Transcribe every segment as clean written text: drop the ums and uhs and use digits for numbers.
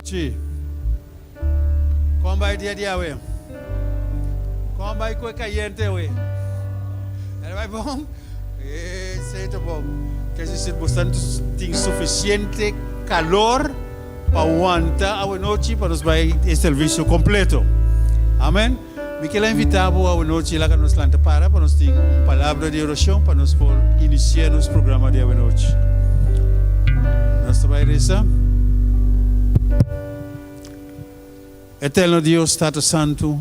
Sì. Come vai dia we? Come vai com caliente we? Vai bom? Sei tá bom. Que se bastante tem suficiente calor para aguantar a noite para nos vai este serviço completo. Amém? Me quero invitar a noite lá que nos lanta para nós ter uma palavra de oração para nós por iniciar nosso programa de noite. Nós vai rezar. Eterno Deus, Tato Santo,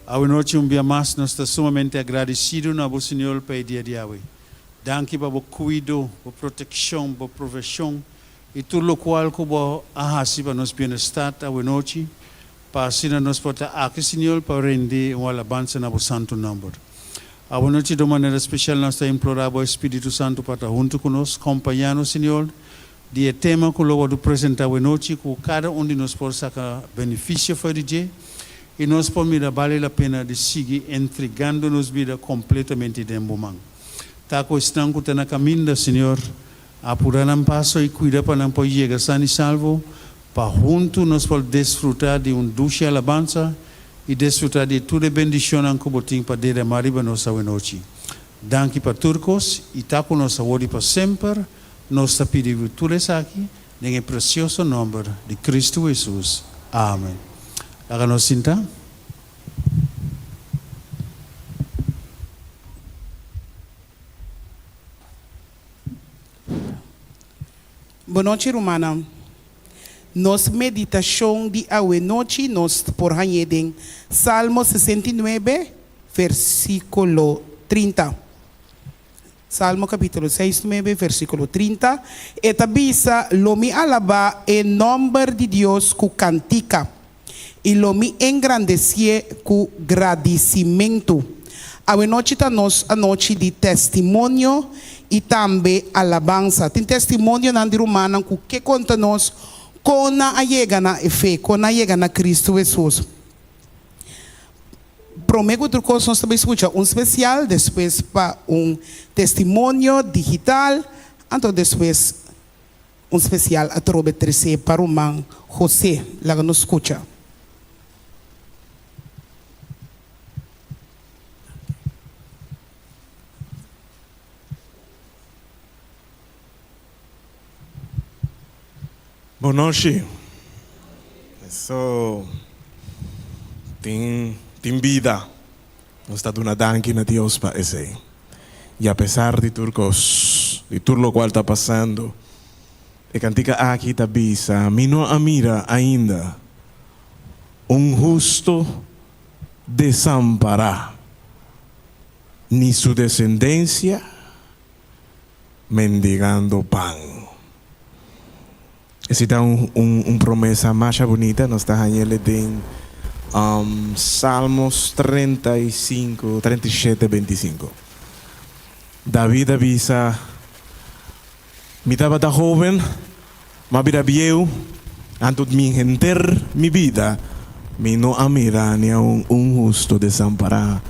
a noite dia mais nós estamos sumamente agradecidos na vosso Senhor pelo dia de hoje. Danke para o cuidado, a proteção, a provisão e tudo o qual que você faz para nosso bem-estar a noite, para assim nós podemos aqui, Senhor, para render uma alabança na vosso santo nome. A noite de maneira especial nós estamos implorando o Espírito Santo para estar junto conosco, acompanhando, Senhor, de tema que eu vou apresentar a noite, que cada de nós pode sacar benefício para o dia, e nós podemos vale a pena de seguir entregando nos vida completamente de momento. Tá com estão que na caminho, Senhor, apurar um passo e cuidar para não poder chegar sano e salvo, para junto nós podemos desfrutar de dulce alabança e desfrutar de toda a bendição que botem para derramar para nossa noite. Danke para turcos e tá com nossa ordem para sempre. Nós te pedimos tudo isso aqui, em precioso nome de Cristo Jesus. Amém. Háganos sentar. Boa noite, irmã. Nossa meditação de hoje noite, nós por em Salmo 69, versículo 30. Salmo capítulo 69, versículo 30. Esta bisa lo me alaba en nombre de Dios cu cantica y lo me engrandecie cu agradecimiento. A noite está nos a noite de testemunho e também alabança. Tem testemunho na romana cu que conta nos com a chega na fé, com a chega na Cristo Jesus. Prometo outra coisa, nós também escuchamos especial, depois para testemunho digital, então depois especial a trobe terceiro para o irmão José, lá que nos escuta. Boa noite. Isso tem vida. Nós estamos dando danke a Deus para isso. E apesar de turcos, de tudo o qual está passando, e cantica aqui está bisa, me não admira ainda justo desamparado, ni sua descendência mendigando pan. Essa é uma promessa mais bonita, nós estamos em Salmos 35, 37, 25. David avisa, me estaba tan joven, mas era viejo, antes de enter mi vida, me no amira ni a un justo desamparado,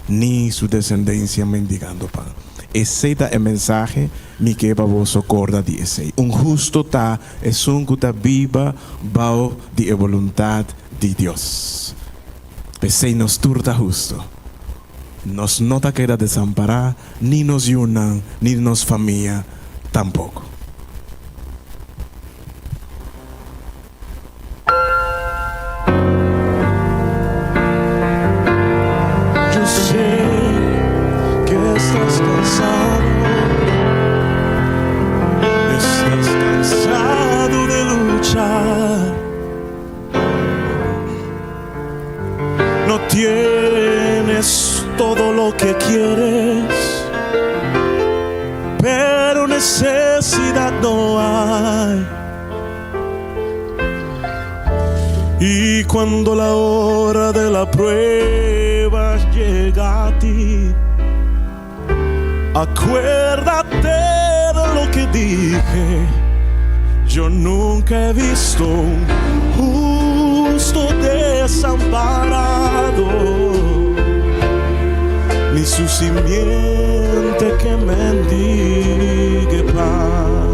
ni su descendencia mendigando pan. Ese es el mensaje que vos acorda de ese. Un justo ta es un que está viva bajo de voluntad de Dios. Ese nos turta justo. Nos nota que era desamparada, ni nos yunan, ni nos familia tampoco. Yo sé que estás cansado. Estás cansado de luchar. No tienes todo lo que quieres, pero necesidad no hay. Y cuando la hora de la prueba llega a ti, acuérdate de lo que dije. Yo nunca he visto un justo desamparado, ni su simiente que mendigue pan.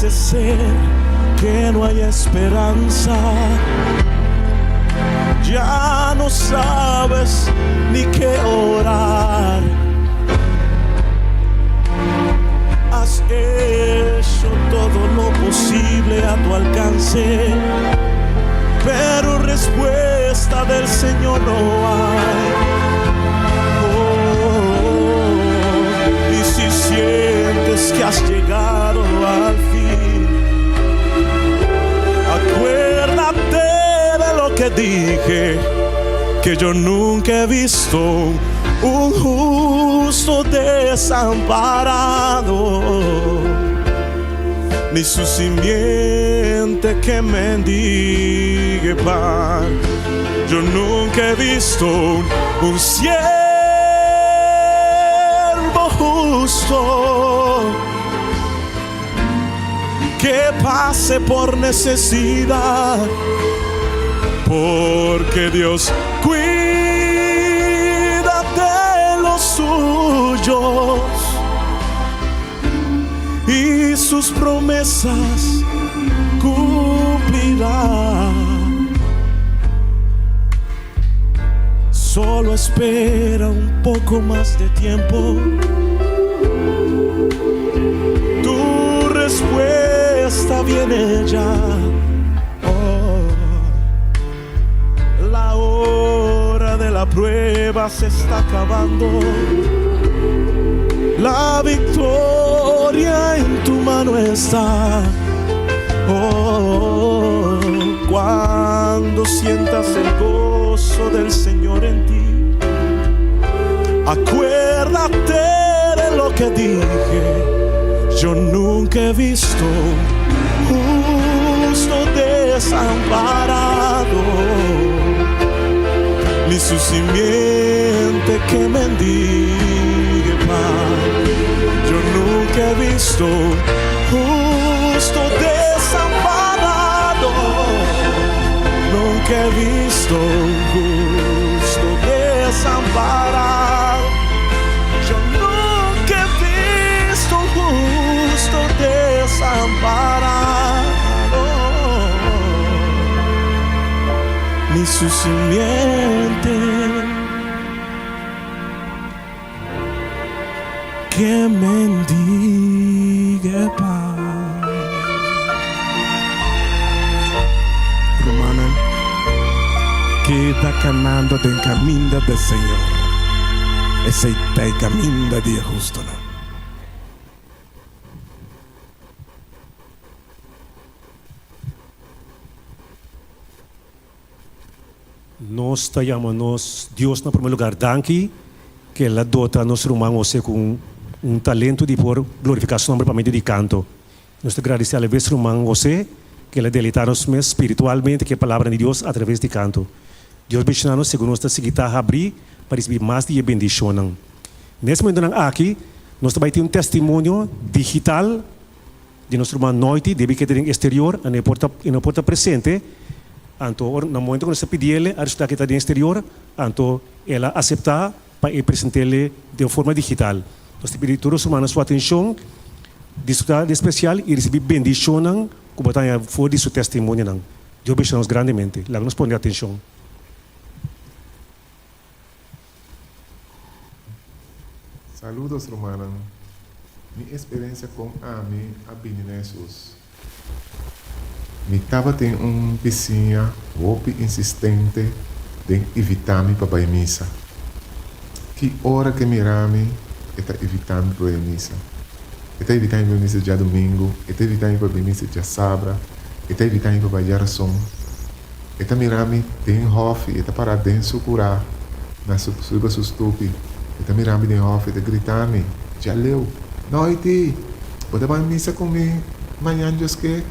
hace ser que no hay esperanza. Ya no sabes ni qué orar. Has hecho todo lo posible a tu alcance, pero respuesta del Señor no hay. Y si sientes que has llegado al fin, acuérdate de lo que dije, que yo nunca he visto un justo desamparado, ni su simiente que mendigue pan. Yo nunca he visto un siervo justo que pase por necesidad, porque Dios cuida de los suyos y sus promesas cumplirá. Solo espera un poco más de tiempo. Tu respuesta viene ya. La hora de la prueba se está acabando. La victoria en tu mano está. Cuando sientas el gozo del Señor en ti, acuérdate de lo que dije. Yo nunca he visto justo desamparado, ni su simiente que mendigue pan. Yo nunca he visto justo desamparado, nunca he visto justo desamparado. Yo nunca he visto justo desamparado, ni su simiente que mendigue pan. Romana, queda caminando en camino del Señor. Ese está el camino de justo, ¿no? Nós chamamos Deus no primeiro lugar, danke, que Ele dota nosso irmão você com talento de por glorificação para meio de canto. Nós te agradecemos a vez irmão você, que Ele deleita-nos espiritualmente, que a palavra de Deus através de canto. Deus bendiga-nos segundo nossa seguida a abrir para receber mais de bendição. Nesse momento aqui, nós também temos testemunho digital de nosso irmão Noite, deve que ter em exterior, e na porta presente. Então, no momento que você pedir ele, a resposta que está no exterior, então ela aceitar para apresentar-lhe de forma digital. Nós te pedimos todos os irmãos sua atenção, desfrutar de especial e receber bendição como está fora de seu testemunho. Deus bendiga-nos grandemente. Lá nos põe atenção. Saludos, hermano. Mi experiencia con Ami ha been en Jesus. Mi estaba en vizinha hopi insistente de evitar-me para ir à missa. Que hora que mirame está evitando para ir à missa. Está evitando para ir à missa dia domingo, está evitando para ir à missa dia sábado, está evitando para ir à oração. Está mirame tem hof, está parado dentro sucurar na suba sustupi. Está mirame tem hof, está gritando, já leu. Noite, pode ir à missa comigo, amanhã Deus quer.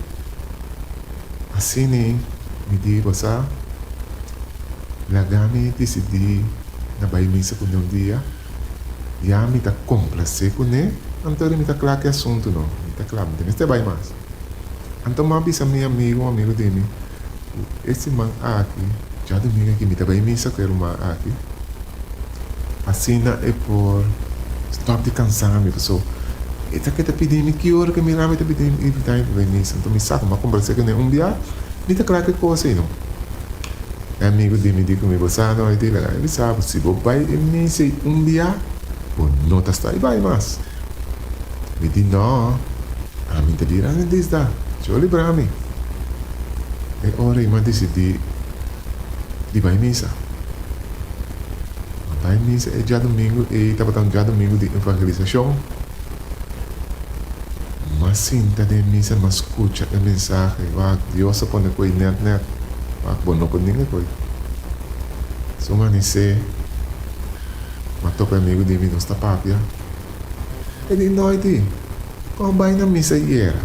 Assim, me digo, sabe? Lagami decidi na Bahia missa com um dia, e a me tá complacer com ele, então me tá claro que é assunto não, me tá claro, não tem mais mais. Então me avisa meu amigo, um amigo dele, esse man aqui, já domingo aqui me tá Bahia missa com uma aqui, assim é por stop de cansar me pessoa, esta que te pedi mi que hora que mi rame te pedi evitar para misa. Então me saco, mas conversei com um dia, me tá claro que coisa não. Amigo de me diz comigo, sabe, não é dele, ele sabe, se vou vai misa dia, bom, não tá aí vai mais. Me diz não, a mim te dirá não diz da, eu lembrar me. E ora eu decidi de vai misa. Vai misa é dia domingo e estava tão dia domingo de evangelização. Mas sinta de misa, mas escuta a mensagem, vai Deus se põe com net, vai bom não com ninguém coi. Só manice, mas toca amigo de mim não está papia. E de noite, como vai na misa era?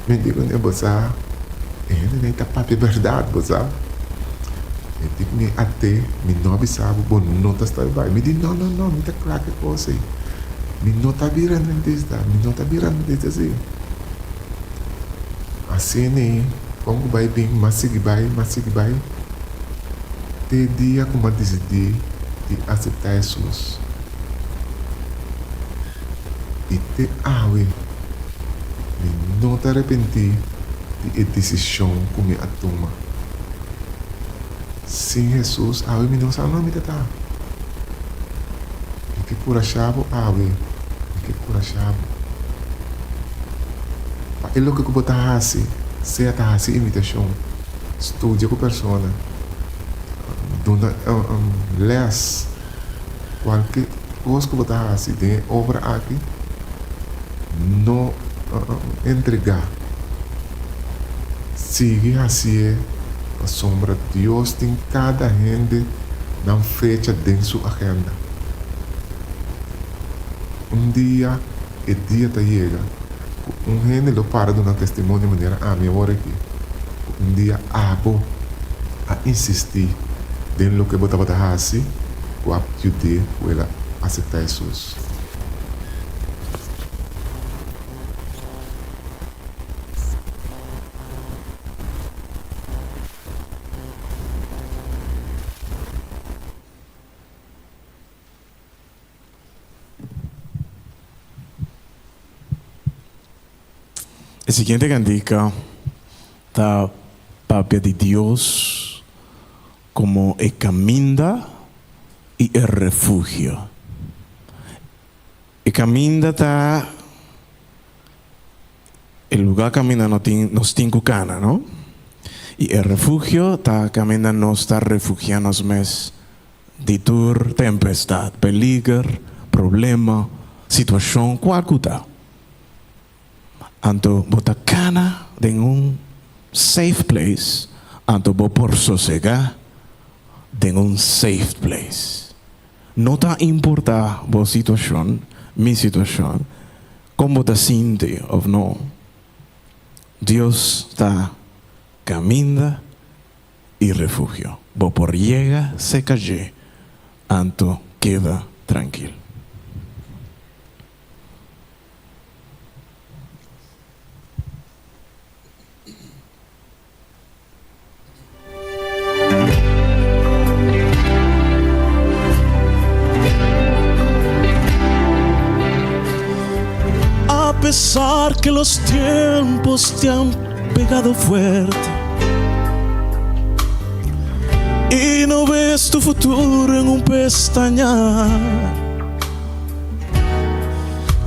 Me digo nem boçar, ele nem está papia verdade boçar. E digo me até, me não sabe, bom não está vai. Me diz não, me está claro que coisa. Me não está virando desde lá, me não está virando desde assim. Assim, né? Como vai bem, mas sigue vai. Tem dia como eu decidi de aceitar Jesus. E te awe, me não te arrependi de decisão que me toma. Sem Jesus, awe me não sabe o nome de tá. E que por achava, awe. Que curachavo. É o que eu botar assim, se a assim imitação, estudia com a pessoa, dona les qualquer coisa que eu botar assim, tem obra aqui, não entregar. Sigue assim, a sombra de Deus tem cada gente na fecha dentro sua agenda. Dia, o dia está chega. Gente lo para de um testemunho de maneira, minha hora aqui. Dia, vou a insistir dentro do que eu estava fazendo assim, para ajudar ela a aceitar Jesus. El siguiente cantica está papia de Dios como el camino y el refugio. El camino está el lugar camina nos tincucana, ¿no? Y el refugio está camina nos está refugianos mes de tur tempestad, peligro, problema, situación cualquiera. Anto bota cana en un safe place, anto bo por sosegar en un safe place. No te importa mi situación, cómo te sientes o no. Dios está camina y refugio. Bo por llega, se calle, anto queda tranquilo. A pesar que los tiempos te han pegado fuerte y no ves tu futuro en un pestañear,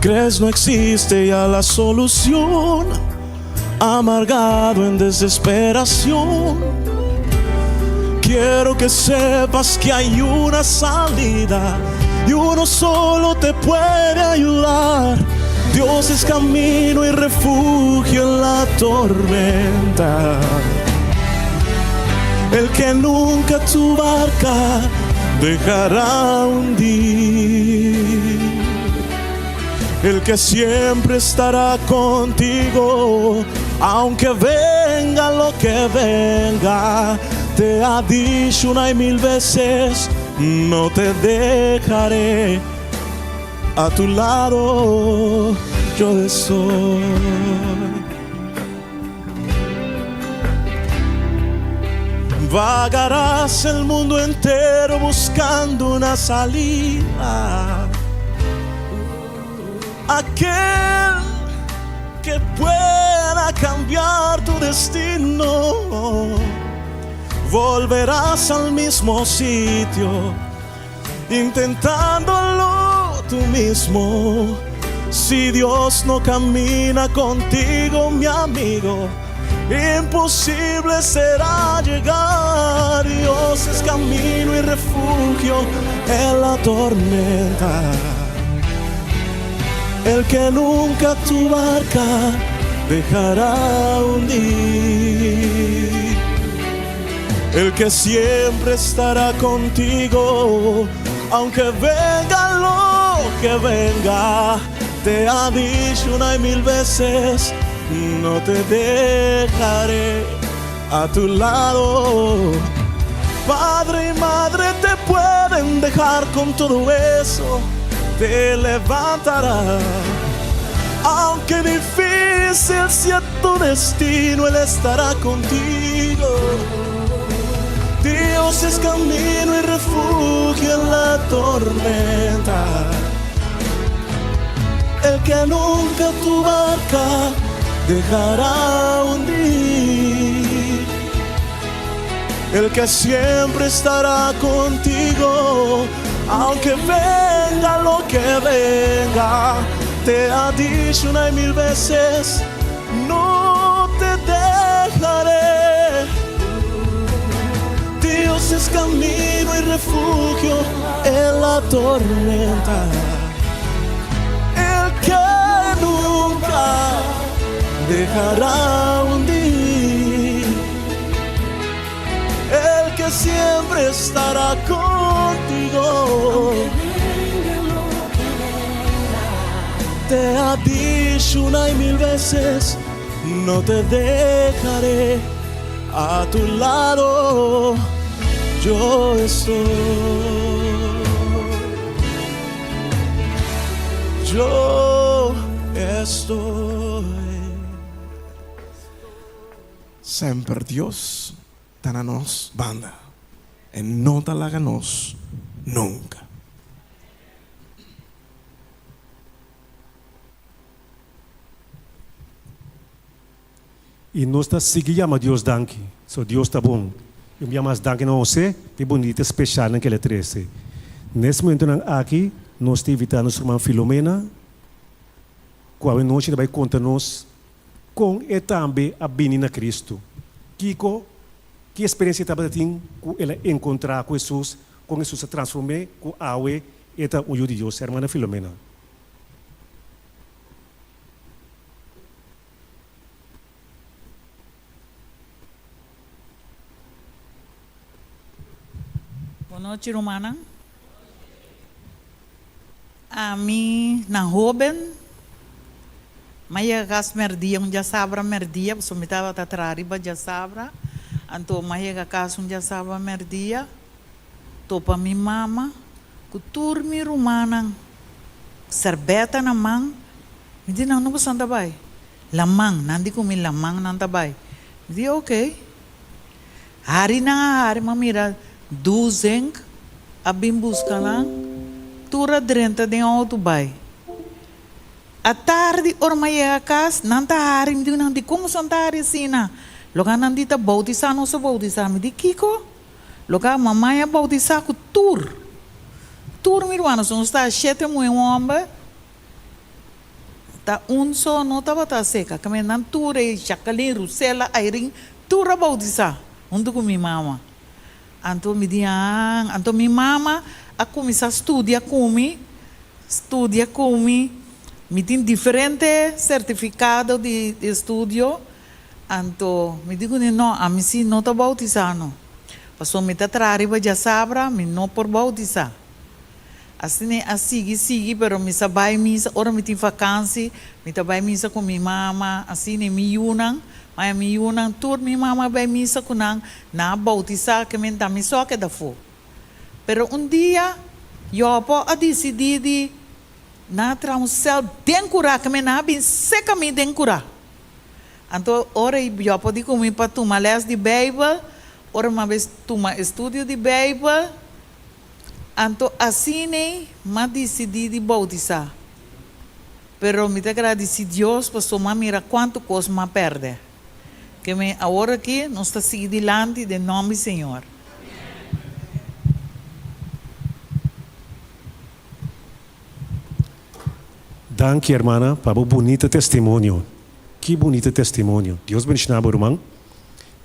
crees no existe ya la solución, amargado en desesperación. Quiero que sepas que hay una salida y uno solo te puede ayudar. Dios es camino y refugio en la tormenta, el que nunca tu barca dejará hundir, el que siempre estará contigo, aunque venga lo que venga. Te ha dicho una y mil veces, no te dejaré. A tu lado yo estoy. Vagarás el mundo entero buscando una salida, aquel que pueda cambiar tu destino. Volverás al mismo sitio, intentándolo tú mismo. Si Dios no camina contigo, mi amigo, imposible será llegar. Dios es camino y refugio en la tormenta, el que nunca tu barca dejará hundir, el que siempre estará contigo, aunque venga lo que venga. Te ha dicho una y mil veces, no te dejaré a tu lado. Padre y madre te pueden dejar con todo eso, te levantará. Aunque difícil sea tu destino, Él estará contigo. Dios es camino y refugio en la tormenta, el que nunca tu barca dejará hundir, el que siempre estará contigo, aunque venga lo que venga. Te ha dicho una y mil veces, no te dejaré. Dios es camino y refugio en la tormenta, el que nunca dejará hundir, el que siempre estará contigo. Te ha dicho una y mil veces, no te dejaré, a tu lado yo estoy. Yo estoy. Sempre Dios está nos banda e não te larga nos nunca. E nós está seguindo a Deus danke. So Deus está bom. Eu me amo danke não você, que bonito especial naquele 13. Nesse momento aqui, nós estamos invitando nossa irmã Filomena, que a noite vai contar-nos com e também a menina Cristo. Kiko, que experiência estava tendo com ela encontrar com Jesus se transformar com a água e tá o de Deus, irmã Filomena. Boa noite, Romana. A mim, na Robin, Maya gas merdia, já sabra merdia, so me tava tatrariba já sabra, anto Maya gas já sabra merdia, topa mi mama, kuturmi Romana, serbeta na mang, me di não não santa bai, lamang, nandi kumi lamang nanta bai, me di okay, hari mamira, duzeng, abim busca lang, tura drenta de auto bai. A tarde, ormaya kas, nanta hari, me digo, nandi, como santa hari sina? Loga nandi ta bautisa, não se bautisa, me di, Kiko? Loga mamãe bautisa com tur miruano, são está sete muito homem, tá só não tava tá seca, que me nan tur e chacalin, rusela, airing, tura bautisa, com minha mama. Anto me di, anto minha mama, a começar a estudar comigo, me tem diferente certificado de estudo, anto me digo não, a mim sim não está bautizando, passou me tá trariba já sabra, me não por bautizar, assim a sigue, pero me sabai misa, ora me tem vacância, me tá vai misa com minha mama, assim me yunang, mas me yunang tur minha mama vai misa com nang na bautizar que me dá me só que da fo, pero dia eu a decidi na tramusel den cura que me na bin seca me den cura. Então ora eu pode comer para tomar les de Bíblia, ora uma vez tomar estudo de Bíblia. Então assim nem me decidi de bautizar. Pero me te agradeci Deus, pastor, mas mira quanto coisa me perde. Que me agora aqui nós está seguindo adiante de nome do Senhor. Danke, hermana, para o bonito testemunho. Que bonito testemunho. Deus bendiga o irmão.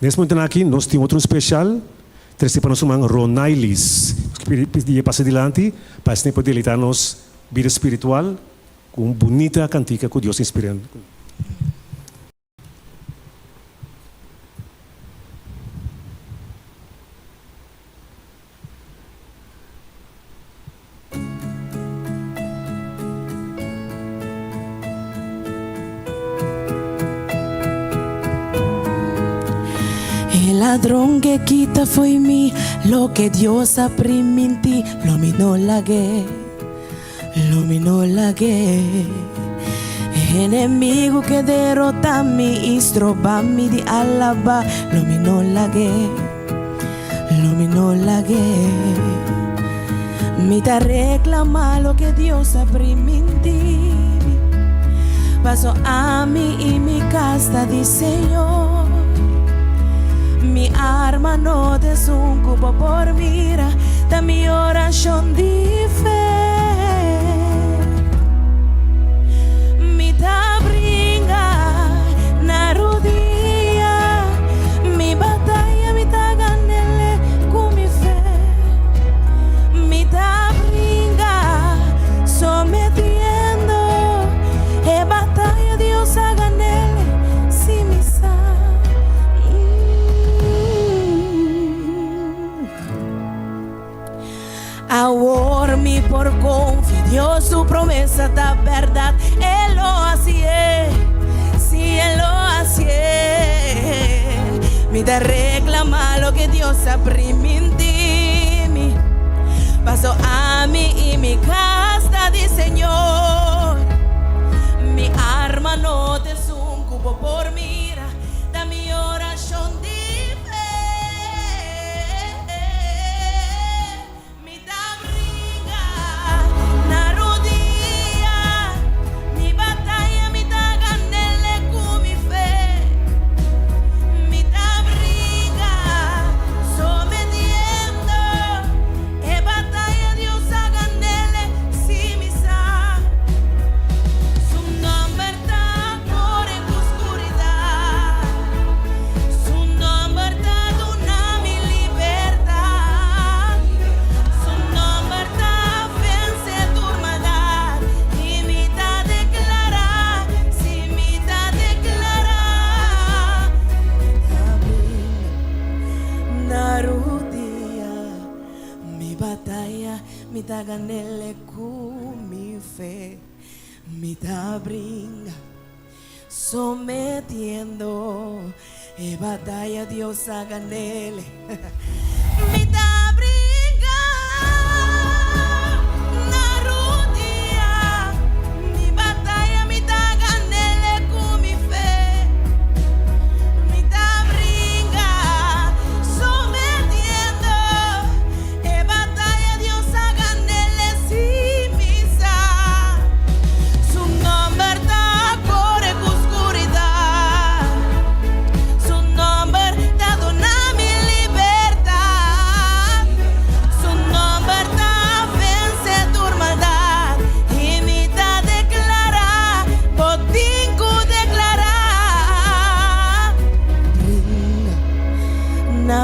Nesse momento aqui, nós temos outro especial. Terceiro para nosso irmão Ronailis. Pedir para adiante, para assim poder deleitar-nos vida espiritual com uma bonita cantiga que Deus inspirando. El ladrón que quita fue mí, lo que Dios aprimió en ti, lo minó la guerra, lo minó la guerra. Enemigo que derrota mi istroba mi di alaba, lo minó la guerra, lo minó la guerra. Mi te reclama lo que Dios aprimió en ti, paso a mí y mi casa di Señor. Mi arma no te cubo por mira, da mi oración de fe. Mi ta bringa na rodilla, mi batalla mi ta ganele con mi fe. Mi ta bringa sometiendo, e batalla Dios a ganele si mi sa. Ahora mi por confió su promesa da verdad, Él lo hacía, sí Él lo hacía. Mi te reclama lo que Dios aprimió en ti, mi paso a mí y mi casa di Señor. Mi arma no te cubo por mira, da mi oración de ganele con mi fe, mi ta brinda sometiendo, e batalla Dios a ganele. Mi ta brinda na rodilla, mi batalla mi ta ganele con mi fe, mi ta brinda sometiendo, e batalla Dios a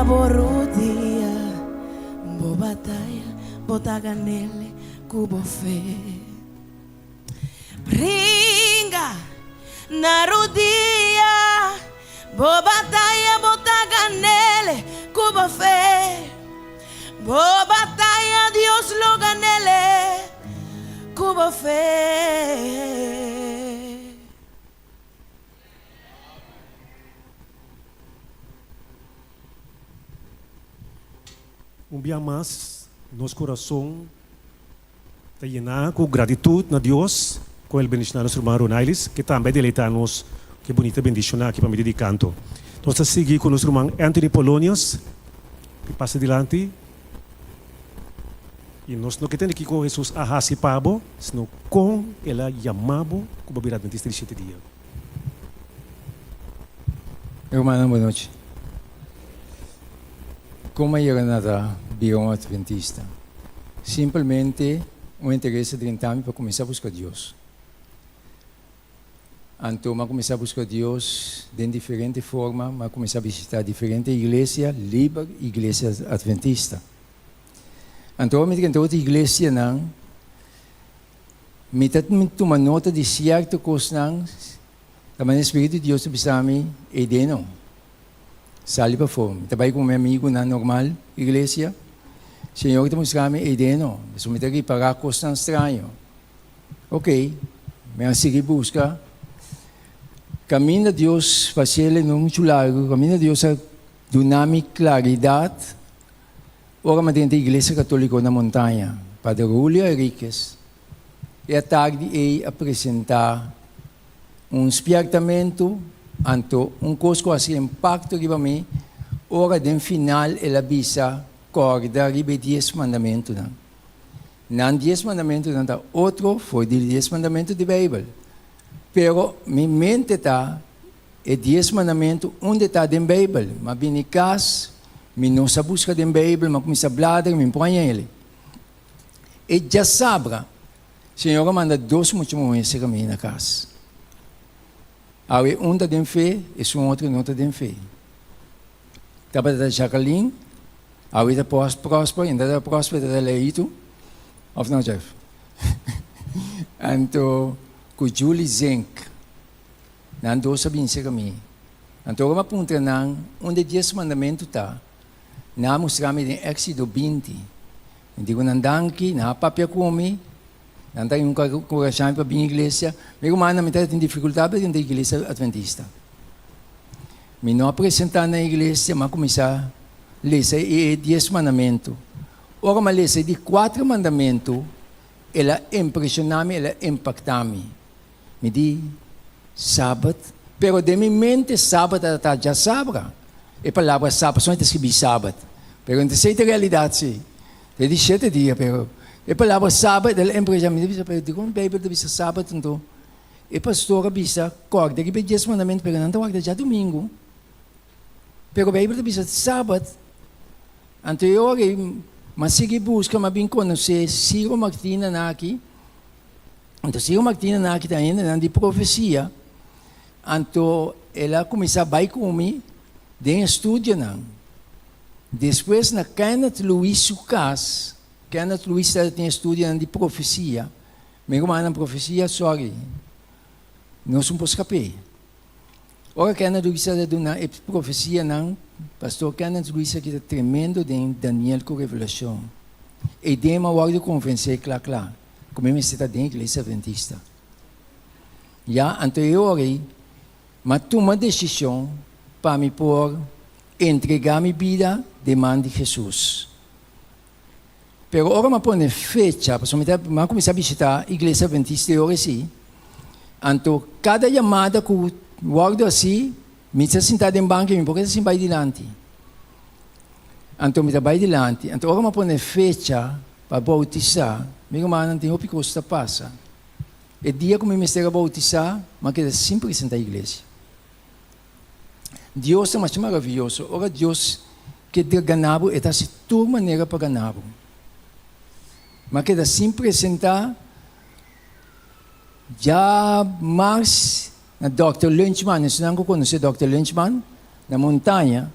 Borudia, bo batalla, bota ganele, cubo fe. Bringa, na rodia, bo batalla, bota ganele, cubo fe. Bo batalla, Dios lo ganele, cubo fe. Dia mais, nosso coração está llenado com gratidão a Deus, com o bendição nosso irmão Ronailis, que também deleita-nos, que bonita bendição aqui para me dedicar canto. Nós estamos seguindo com nosso irmão Anthony Polonius, que passa adiante. E nós não queremos que com Jesus ahasipabo, senão com ela chamabo como a Adventista de 7 dias. Hermana, boa noite. Como eu nada vira um adventista? Simplesmente um interesse de entrar para começar a buscar Deus. Então, eu começar a buscar Deus de diferente forma, mas começar a visitar diferentes igrejas, livre igrejas adventistas. Então, eu me digo, outra igreja não, me toma nota de certa coisa não, também o Espírito de Deus me é de não. Sali para fora. Trabalho com meu amigo na normal igreja. Senhor, estamos me é de não. Mas me tenho que pagar coisa estranho. Ok, mas seguir busca. Caminho de Deus, fazer ele num largo. Caminho de Deus, dar-me claridade. Ora, mas dentro da igreja católica na montanha, Padre Julio Henriquez, e à tarde ele apresentar despertamento, anto coisa que assim impacto para mim, ora, no final, ele avisa, corda, ribe 10 mandamentos. Não 10 mandamentos, não outro foi de 10 mandamentos da Bíblia. Pero, minha mente está, é 10 mandamentos, onde está na Bíblia, mas bem caso, me não se busca da Bíblia, mas começa a falar, me põe ele. E já sabe, a Senhora manda 2 mulheres a mim na casa. Aí um está de fé, e um outro não está de fé. Estava da Jacqueline, aí está próspero, ainda está próspero, está leito. Ou não, Jeff? Então, com Julie Zenk, não dois sabem ser a mim. Então, eu aponto não, onde 10 mandamentos está. Na mostramos em Éxodo 20. Eu digo, não danke, não papel come, não tem coragem para vir à igreja. Meu irmão, me tem dificuldade dentro da igreja adventista. Me não apresentar na igreja, mas começar a ler 10 mandamentos. Ora, mas ler de 4 mandamentos, ela impressiona-me, ela impacta-me. Me diz, sábado, pero de minha mente, sábado está já sábado. A palavra sábado, só escrevi sábado. Pero não sei a realidade, sim. É de 7 dias, pero a palavra sábado, ela impressiona-me. Eu digo, a Bíblia deve ser sábado, então. E pastor, bisa, corda, que pede 10 mandamentos, pero não está já domingo. Pero a Bíblia deve ser sábado. Então eu, mas segui busca, mas bem conhecer Ciro Martina aqui. Então Ciro Martina aqui está ainda de profecia. Então ela começou a vai comigo de estúdio não. Depois na Kenneth Louis Sucas, Kenneth Louis tem estúdio de profecia. Meu irmão na profecia, sorry, não somos escapar. Ora Kenneth Louis está na profecia não. Pastor Kenneth Louis aqui está tremendo em Daniel com revelação. E de uma hora de convencer, claro, como eu está dentro da igreja adventista. Já, então eu orei, mas tomei uma decisão para me pôr, entregar minha vida, demanda de Jesus. Pero agora eu ponho fecha, para eu começar a visitar a igreja adventista e orei sim. Então, cada chamada que eu guardo assim, me sentado em banco, porque assim vai adiante. Então, me vai adiante. Então, agora eu ponho fecha para bautizar. Meu irmão, não tem o que custa passa. E dia que eu me estou a bautizar, mas que é sempre sentar a igreja. Deus é mais maravilhoso. Ora, Deus que de ganabo é de toda maneira para ganabo. Mas que é sempre sentar já mais na Dr. Lynchman, se não conhece Dr. Lynchman, na montanha,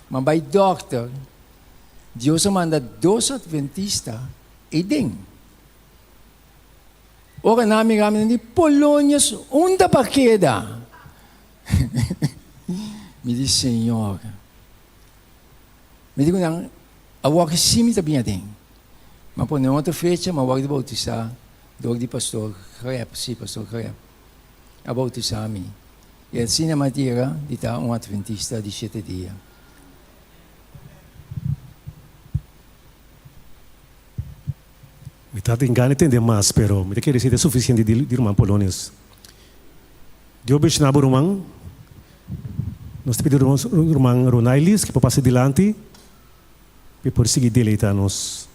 mas vai doctor, Deus manda 2 adventistas e dentro. Ora, namin de Polônia, onde para queda? Me diz, Senhor, me digo, não, a walk sim está bem dentro. Mas por outra fecha, mas walk de bautizar, do de pastor, sim, pastor, a bautizar a mim. E assim na matéria de estar adventista de 7 dias. Me está tentando entender mais, pero me quer dizer é suficiente de irmão polonês. Deus bendiga o irmão. Nós pedimos ao irmão Ronailis que passe adiante para seguir deleitar-nos.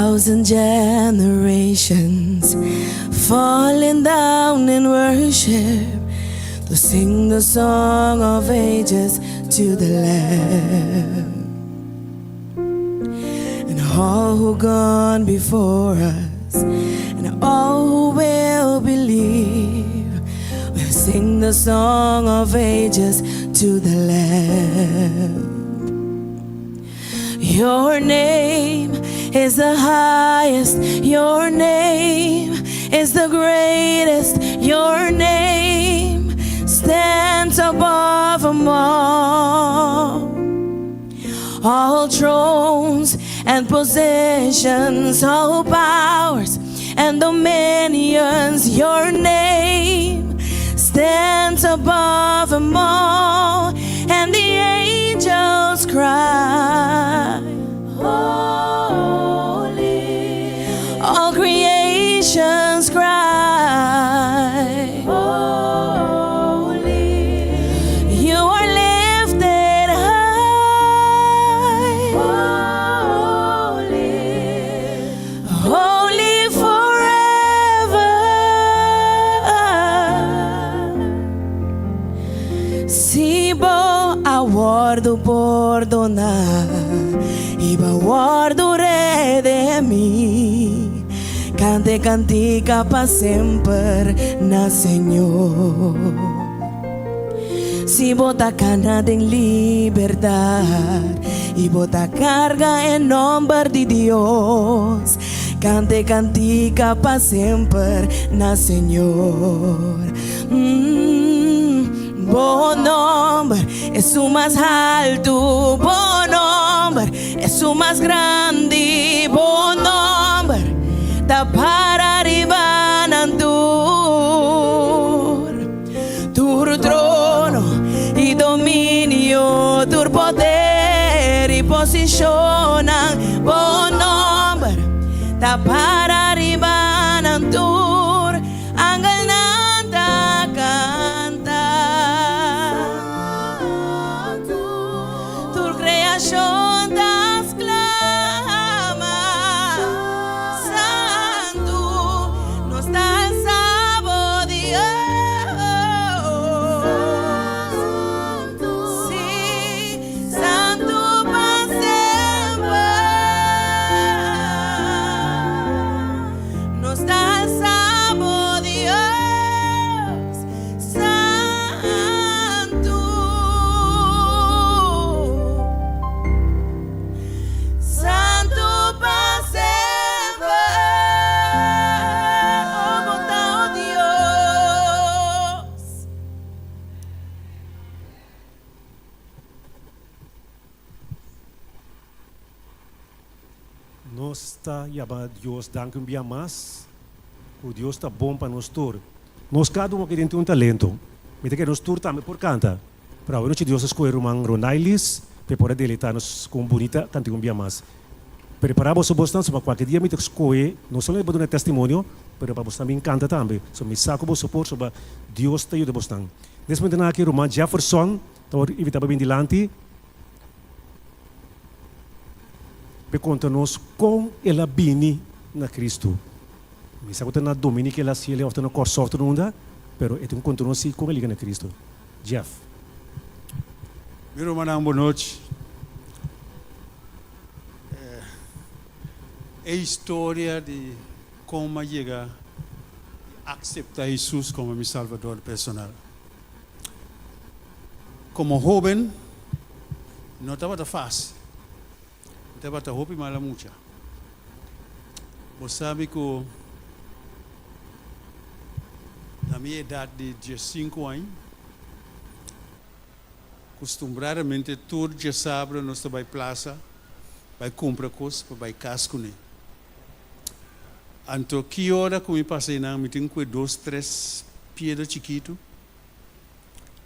1,000 generations falling down in worship to sing the song of ages to the Lamb. And all who gone before us and all who will believe will sing the song of ages to the Lamb. Your name is the highest, your name is the greatest, your name stands above them all thrones and possessions, all powers and dominions, your name stands above them all, and the angels cry, holy. All creations cry, holy. You are lifted high, holy, holy forever. Sibo aguardo por donar, iba aguardo redimir. Cante cantica pa sempre na Senhor. Si bota cana de liberdade e bota carga em nome de Deus. Cante cantica pa sempre na Senhor. Bom nombre es o más alto, bom nombre es o más grande, bom nombre da para arriba tur trono y dominio, tur poder y posición, bom nombre da para arriba tur angananda canta tur creación das clama santo nos da el sabor Dios, sí, santo para siempre nos da el sabor Dios, santo, santo para siempre, oh botao Dios. Nós está chamando Deus, danke um dia mais. O Deus está bom para nós todos. Nós cada um aqui tem um talento. Me que nós todos também por canta. Para hoje Deus escolhe o irmão Ronailis, para poder deletar nos com bonita canta um dia mais. Preparamos o bastante para qualquer dia me escolhe, não só para dar testemunho, mas para você também canta também. So me saco o suporte sobre Deus te ajuda bastante. Nesse momento aqui o irmão Jefferson, então evita bem dilante. Para contar-nos como ela bini na Cristo. Me sabe que na Dominica ela se ele ofta no corso ofta não dá, pero é um contar-nos como ele liga na Cristo. Jeff. Meu irmão, boa noite. É a história de como chegar a aceitar Jesus como meu salvador personal. Como jovem, não estava fácil. Estava roupa e mala mucha. Você sabe que na minha idade de 15 anos, costumradamente todo dia sábado nós vai praça, vai comprar coisas, vai casco né. Então que hora que eu passei na me tenho com 2, 3 pedras chiquito.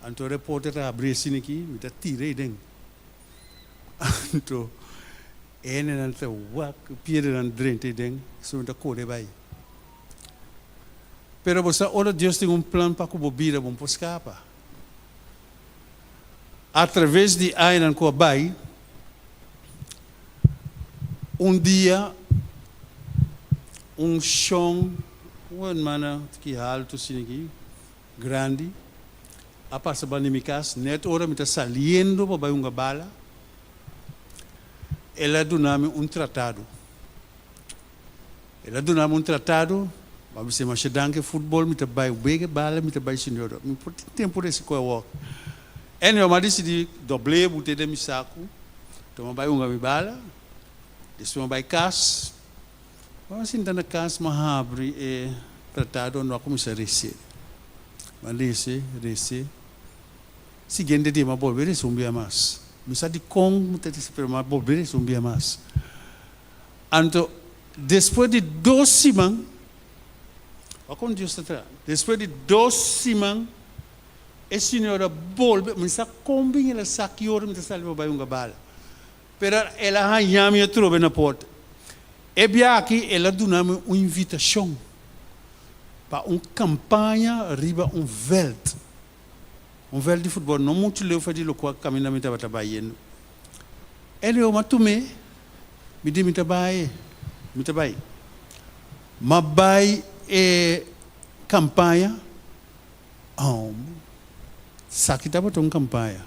Então o repórter abriu assim aqui, me dá tirei dentro. Então ene nan te wak piede nan drente deng so me ta kode bai. Pero você ora Deus tem plano para que o vida bom para escapar. Através de Ainan com a bai, dia chão, mana que alto assim aqui, grande. A passa para minha casa, net hora me está saliendo para uma bala. Ela deu-me tratado. Ela deu-me tratado. Mas se mais danke futebol, me trabalha o bege bala, me trabalha senhor. Me por tempo desse coisa walk. E eu decidi doble botar de meu saco. Toma vai uma bala. Depois eu vai casa. Mas assim na casa mas abre e tratado não começa a receber. Mas receber. Seguinte dia mas volver a subir mais. Me sabe como me ter mas volver a subir mais. Então depois de 2 semanas quando Deus está depois de 2 semanas, a senhora volve, mas a combina ela saque hora me está levando para uma bala. Pero ela arranha me trouxe na porta. E bem aqui ela deu-me uma invitação para uma campanha riba veld de futebol. Não muito leu fazer o que caminho me estava trabalhando. Ele eu matumei, me disse me trabalhei, mas vai campanha, sabe que estava tão campanha.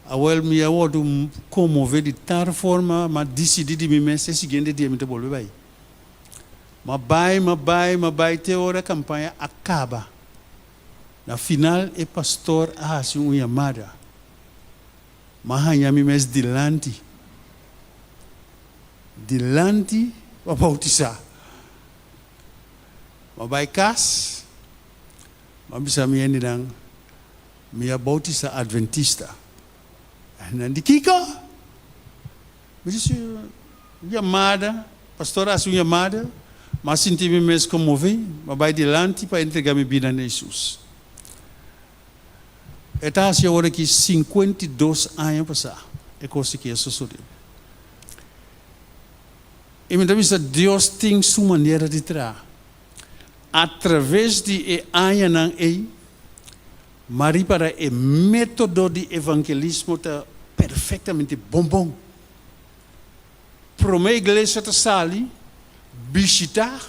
Awel me awodo comover de tal forma, mas decidi de mim mesmo seguinte dia me te volver vai. Mas vai te hora a campanha acaba. Na final o pastor faz uma chamada. Mas hanya me mesmo delante para bautizar. Mas vai casa, mas bisa me ainda me bautista adventista. Nanti kika, bisa chamada, pastor asu chamada, mas senti me mesmo comover, mas vai delante para entregar minha vida a Jesus. Eta assim agora que 52 anos passar, é coisa que é sucedeu. E me disse Deus tem sua maneira de tratar. Através de anos Mari para o método de evangelismo está perfeitamente bom. Para uma igreja está sali, visitar,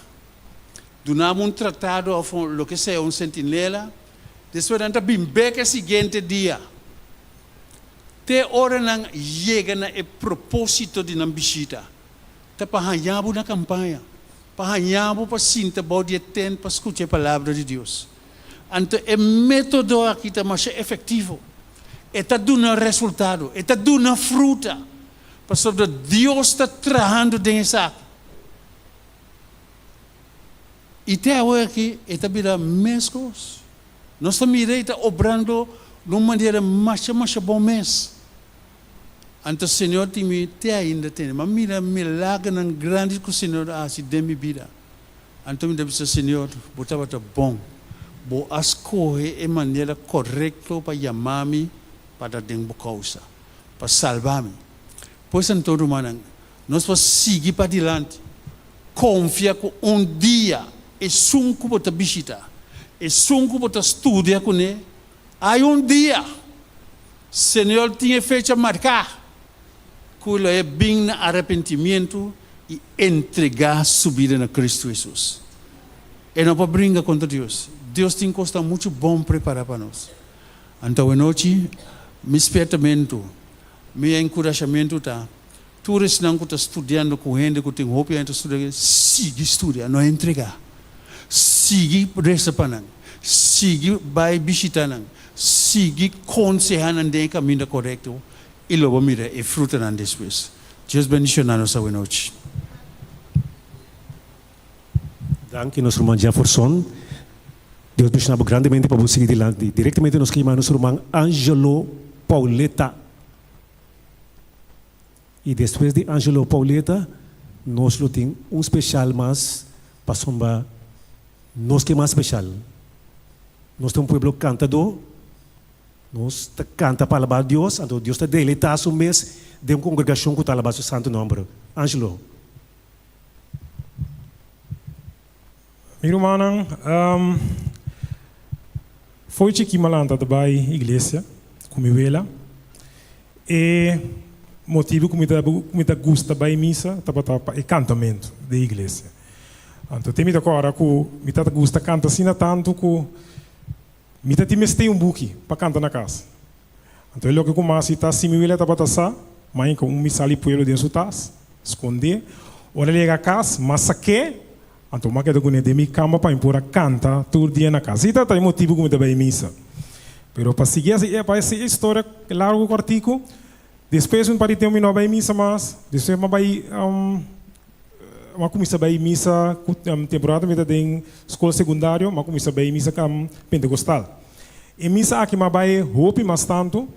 donamos tratado ou lo que seja sentinela, depois anda bimbeca seguinte dia. Te hora não chega na propósito de não visita, tá para hanhabo na campanha. Para hanhabo para sinta body ten para escutar a palavra de Deus. Então, o método aqui está mais efetivo. Está dando resultado, está dando fruta. Porque Deus está trabalhando dentro aqui. E até agora aqui, está virando mescos. Nós estamos obrando de uma maneira mais bom mês. Então, o Senhor tem ainda tem. Mas mira, milagre grande que o Senhor faz de minha vida. Então, me diz, Senhor, botava bom. Vou escolher a maneira correta para chamar-me para dentro causa, para salvar-me. Pois então, nós vamos seguir para diante. Confia que dia é sunco para visitar, é sunco para estudar com ele. Há dia, Senhor tinha feito marcar, que ele é bem no arrependimento e entregar sua vida na Cristo Jesus. E não para brincar contra Deus. Deus tem coisa muito bom preparar para nós. Então, a noite, meu espertamento, meu encorajamento está. Todos não que estão estudando com gente que tem roupa para estudar, siga estudar, não entregar. Siga resta para não. Siga vai visitar não. Siga aconselhar não tem caminho correto. E logo mira e fruta não depois. Deus bendiga nós essa noite. Danke, nosso irmão Jefferson. Deus bendiga grandemente para você seguir adiante. Diretamente nos queimamos nosso irmão Angelo Pauleta. E depois de Angelo Pauleta, nós temos especial mais para sombar nós que mais especial. Nós temos povo cantador, nós canta para alabar Deus, então Deus está deleitado o mês de uma congregação que está alabando o santo nome. Angelo. Meu irmão, foi que malanta da bai igreja, como ela, e motivo que me gusta da missa, é cantamento da igreja. Então, tem muita coisa que me gusta cantar assim tanto que me te mestei buque para cantar na casa. Então, ele que começa a estar similar a batasa, mas com me sali puelo dentro das, esconder. Ora ele chega a casa, mas saque. Então, mas que eu tenho de minha cama para impor a cantar todo dia na casa. Isso é o motivo que eu me missa. Pero para seguir essa história largo cortico, depois um parite me não vai missa mais, depois me vai uma comissa vai missa temporada me tem escola secundária, uma comissa vai missa com pentecostal. E missa aqui me vai roupa mais tanto,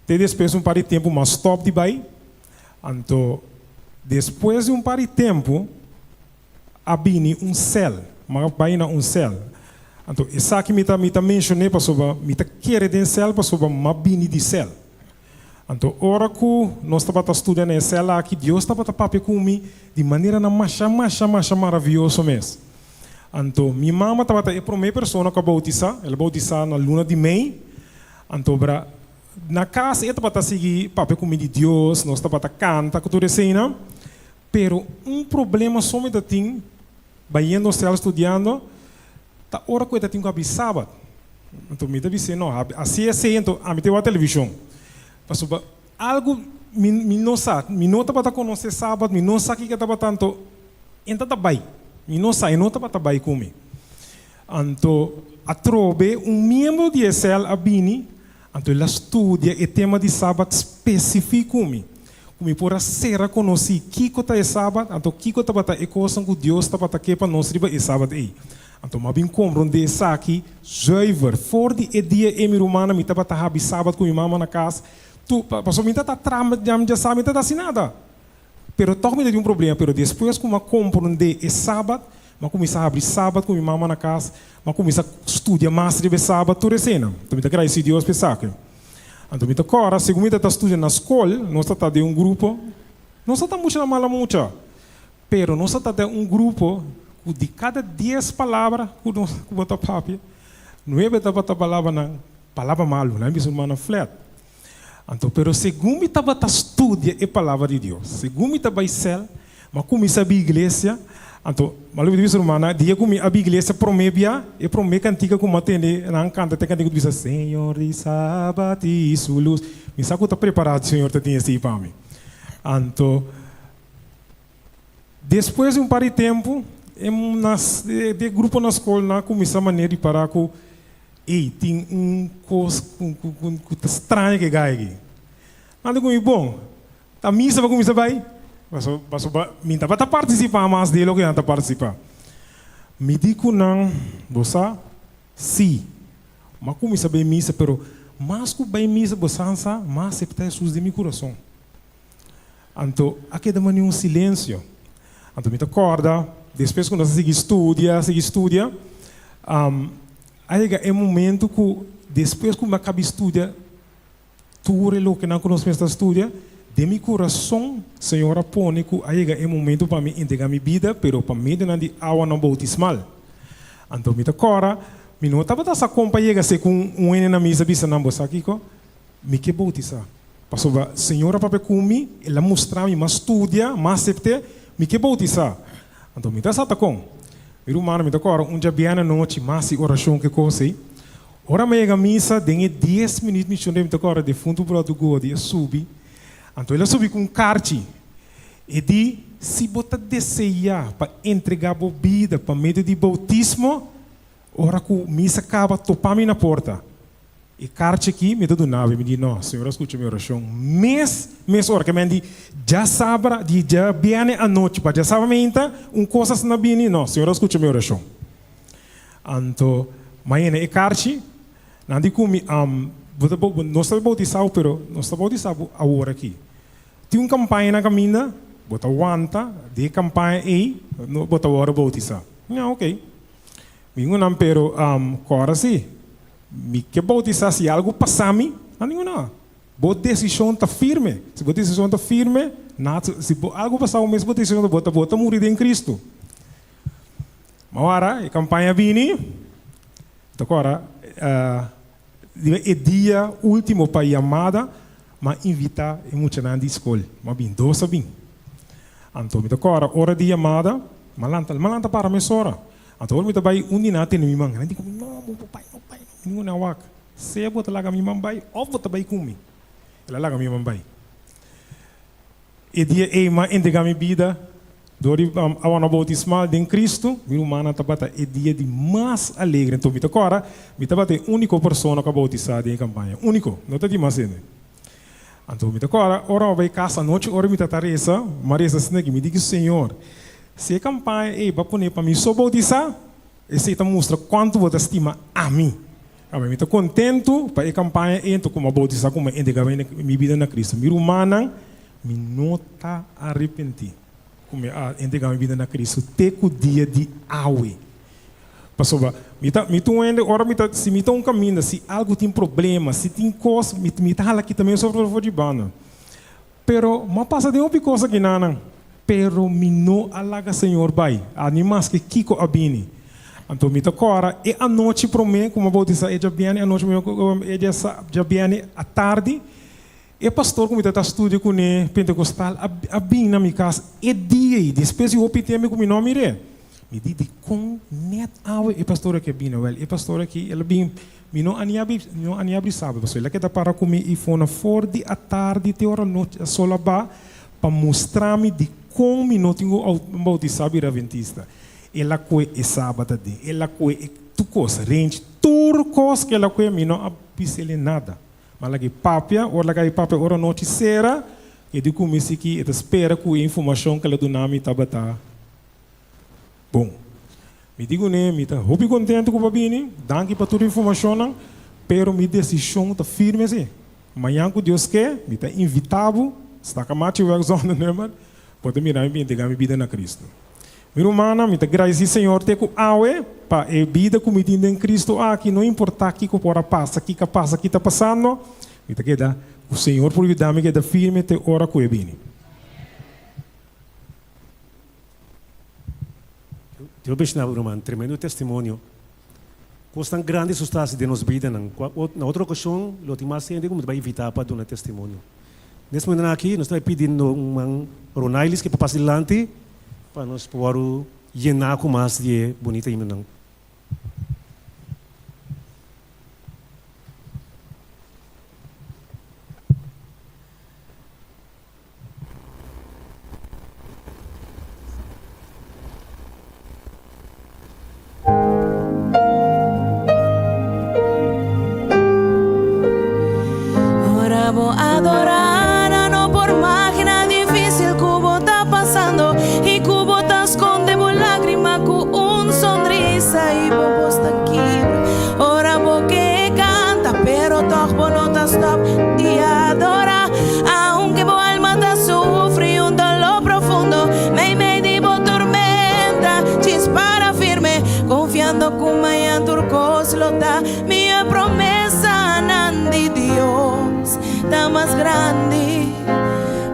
depois um par de tempo mais stop de vai. Então depois de um par de tempo abini um céu, mas vai na um céu. Então essa aqui me tá mencionei para sobre me tá querer den céu para sobre mabini de céu. Então, ora que nós estamos estudando essa lá que Deus estava papel comigo de maneira mais maravilhosa mesmo. Então, minha mãe estava a primeira pessoa que ela bautizar na luna de Mei. Então, na casa, ela estava a seguir papel comigo de Deus, nós estamos a cantar, que tudo assim, pero problema somente tem, vai indo ao estudando, tá hora que eu tenho que abrir sábado. Então, me deve ser, não, assim é assim, então, a mim tem a televisão. Pastor, algo me não sabe, me não estava a conhecer sábado, me não sabe que estava tanto, então está bem, me não sabe, não estava bem comigo. Então, a trobe membro de ESL a bini, então ela estuda o tema de sábado específico comigo. Comigo por ser conhecer que é sábado, então que estava a coisa que Deus estava a para nós riba é sábado aí. Então, mas bem compreender isso aqui, zuiver, for de dia em romana, me estava a sábado com minha mãe na casa. Tu, pastor, me está trama, já sabe, me está assim nada. Pero toque me deu problema, pero depois que eu compreender é sábado, eu comecei a abrir sábado com minha mãe na casa, eu comecei a estudar mais de sábado, tudo assim. Então, me está agradecido Deus por isso. Então, me está agora, segundo me está estudando na escola, nós está de grupo, nós está muito na mala muito, pero nós está de grupo de cada 10 palavras que nós bota papel, 9 está bota palavra malo, não é mesmo na flat. Então, pero segundo me estava a estudar a palavra de Deus, segundo me estava a céu, mas comecei a igreja, então, mas eu disse irmã, dia que a igreja promete e promete cantiga como atende, não canta, tem cantiga que diz Senhor de sábado e sua luz, me sabe que está preparado, Senhor, te tinha assim para mim. Então, depois de par de tempo, de grupo na escola, comecei a maneira de parar com tem coisa estranha que cai aqui. Nada comigo bom. A missa vai começar bem. Mas me estava a participar mais dele ou que não está a participar. Me digo não, você sim. Mas começa bem missa, pero mais que bem missa, você não mais acepta Jesus de meu coração. Então, aqui dá um silêncio. Então, me acorda, depois quando você estuda, aí é um momento que, depois que eu acabo de estudar, tudo o que não conheço esta estudia, de meu coração, Senhora, põe que aí é um momento para mim entregar minha vida, pero para mim não de água não bautismal. Então, me agora, me não estava essa companhia se com um na missa bisa não bossa aqui, me que bautizar. Passou Senhora para comigo, ela mostrar-me, mas estudia, mas acepte, me que bautizar. Então, me dá essa com. Meu irmão, me agora, dia bem na noite, mas oração que coisa. Ora, me chega missa, dengue 10 minutos, me chama de agora, de fundo para o God, e subi. Então, ele subi com um carte. E diz, se você desejar para entregar a bebida para meio de bautismo, ora que a missa acaba, topar-me na porta. E carte aqui, me dá nave, me diz, não, Senhor, escute minha oração. Mês, hora que me diz, já sabe, já bem a noite, já sabe, coisas na bini, não, Senhor, escute minha oração. Então, mas é carte, não digo que não está bautizado, pero não está bautizado a hora aqui. Tem uma campanha na caminha, bota aguanta, de campanha aí, bota a hora bautizar. Não, ok. Minha não, pero, agora sim. Me que bautizar se algo passar-me, não nenhuma não. Boa decisão está firme. Se boa decisão está firme, nada, se algo passar o mesmo decisão está bota morrer em Cristo. Mas agora, a campanha vini, agora, é dia último para a chamada, mas invitar e muita gente de escola. Mas bem, doce bem. Então, agora, hora de chamada, malanta para me sora. Então, eu me trabalhei natin ni mimang. Hindi ko, no, pai, hindi ko nawak. Sebo talaga mimang bay, ovo tabay kumi. Ilalaga mimang bay. E dia ma entregar minha vida, dori awana bautismal de Cristo, meu humana tabata é dia de mais alegre. Então, mita agora, mita bate único pessoa que bautizada em campanha, único, não tá de mais ainda. Então, mita agora, ora vai casa noite, ora mita taresa, Marisa snegi me diga Senhor, se a campanha é para poner para mim só bautizar, esse tá mostra quanto você estima a mim. Eu estou contente para a campanha então como bautizar como entregar minha vida na Cristo. Meu humana me não está arrependido. Como entregar minha vida na Cristo, até o dia de hoje. Pastor, me tô indo, ora se me tô caminho, se algo tem problema, se tem coisa, me tá aqui também sobre o de bana. Pero, mas passa de uma coisa que não, pero me não alaga Senhor bai, animais que kiko abini. Então, me toca agora, e a noite para mim, como vou dizer, é já bem, a noite já bem à tarde. E pastor, como está estudando com ele, pentecostal, a bem na minha casa, é dia, depois eu optei com meu nome, me diz com net awe, e pastor aqui é bem, e pastor aqui, ele bem, me não aniabre sabe, pastor, ele quer para comer e foi na fora à tarde, te hora noite, só lá para mostrar-me de como me não tenho bautizado adventista. Ela coi é sábado de, ela coi é tu coisa, range, tudo coisa que ela coi me não abisele nada. Mas lagi papia, ou lagi papia, ora noite será, e de como isso aqui, e espera que a informação que ela do nome tabata. Bom, me digo né, me tá, hope contente com o babini, danke para toda a informação, pero minha decisão tá firme assim. Amanhã que Deus quer, me tá invitado, está com a mate o exame, né, mas pode mirar e entregar minha vida na Cristo. Meu irmão, me agradeço, Senhor, te com aue, para a vida que me tem em Cristo aqui, não importa aqui que pora passa, aqui que passa, aqui está passando, me queda, o Senhor por ajudar-me queda firme, te ora com ele. Eu vejo, irmão, tremendo testemunho. Coisa tão grande substância de nossa vida, na outra ocasião, eu tenho mais gente como vai evitar para dar um testemunho. Nesse momento aqui, nós estamos pedindo um Ronailis que passe adiante, para nós poder llenar com mais de bonita imagem. Ora vou adorar, não por máquina difícil que vou tá passando e que vou tá esconde por lágrima com sonrisa e vou estar aqui. Ora vou que canta, pero toco não tá stop e adora, aunque vou alma tá sofre dolor profundo, me digo tormenta, dispara firme, confiando que amanhã turcos lo dá, minha promessa não de Deus tá mais grande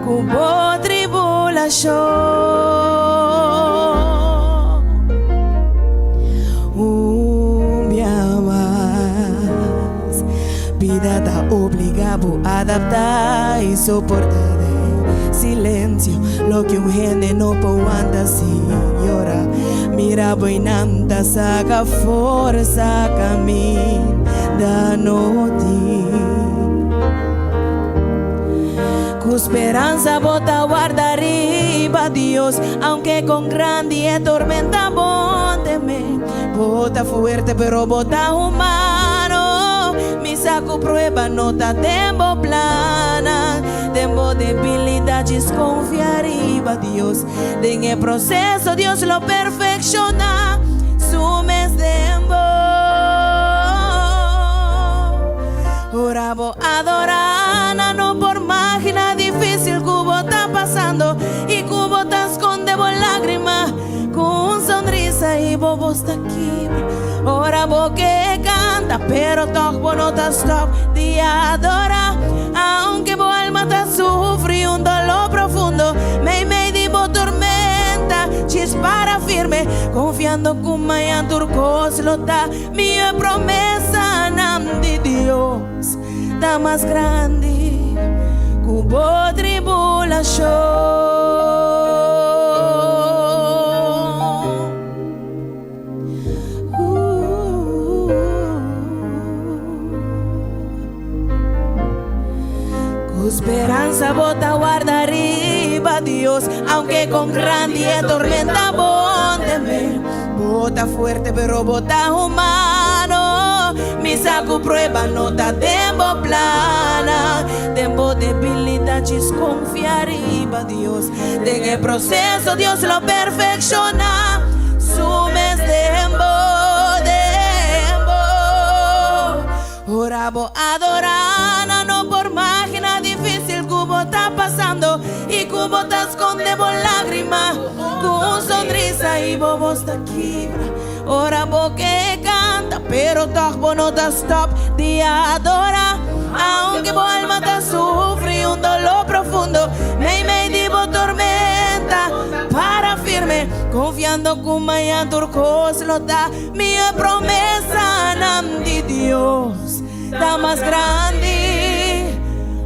que boa tribulação. Vida tá obrigado a adaptar e suportar silêncio, lo que gente não pode andar sem llorar. Mira boinanta, saca força, caminho da noite. Com esperança bota guarda arriba Deus, aunque con grande e tormenta bóteme. Bota fuerte pero bota humano, mi saco prueba no tá tempo plana. Tempo debilidade desconfia arriba Deus, en el proceso Dios lo perfecciona. Sumes tempo, ora vou adorar, no por máquina difícil que vos tá passando e que vos tá esconde por lágrima con sonrisa y vos está aquí. Ora vos que canta, pero toco no te stop de adorar, aunque vos alma te sufre dolor profundo, me digo tormenta, dispara firme, confiando que amanhã turcos lo dá, minha promessa não de Deus tá mais grande que boa tribulação. con grande tormenta bóndeme. Bota fuerte pero bota humano. Mi saco prueba no está tiempo plana. Tiempo debilidad desconfiar iba Dios. En el proceso Dios lo perfecciona. Sumes tiempo. Orabo adorana, no por máquina difícil cubo está pasando y cubo está escondemos lágrimas con sonrisa y bobo está quiebra. Orabo que canta, pero tagbo no está stop de adora. Aunque bo alma está sufre un dolor profundo, me divo tormenta para firme, confiando que mañana turcos lo da. Mi promesa nam de Dios está más grande.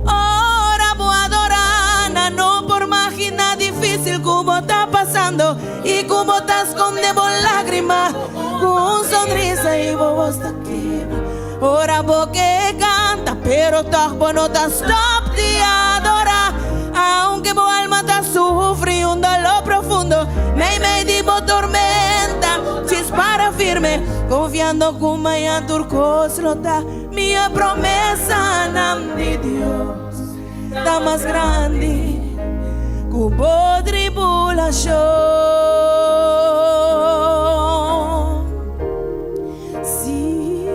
Ora voy a adorar, no por máquina difícil como está pasando y como está escondiendo lágrimas con sonrisa y bobo está quiebra. Ora voy que canta, pero tampoco no está stop de adorar. Aunque mi alma está sufre un dolor profundo, me divo tormenta, dispara firme, confiando que mañana turcos lo da. Mi promesa nam de Dios está más grande que hubo tribulación. Sí,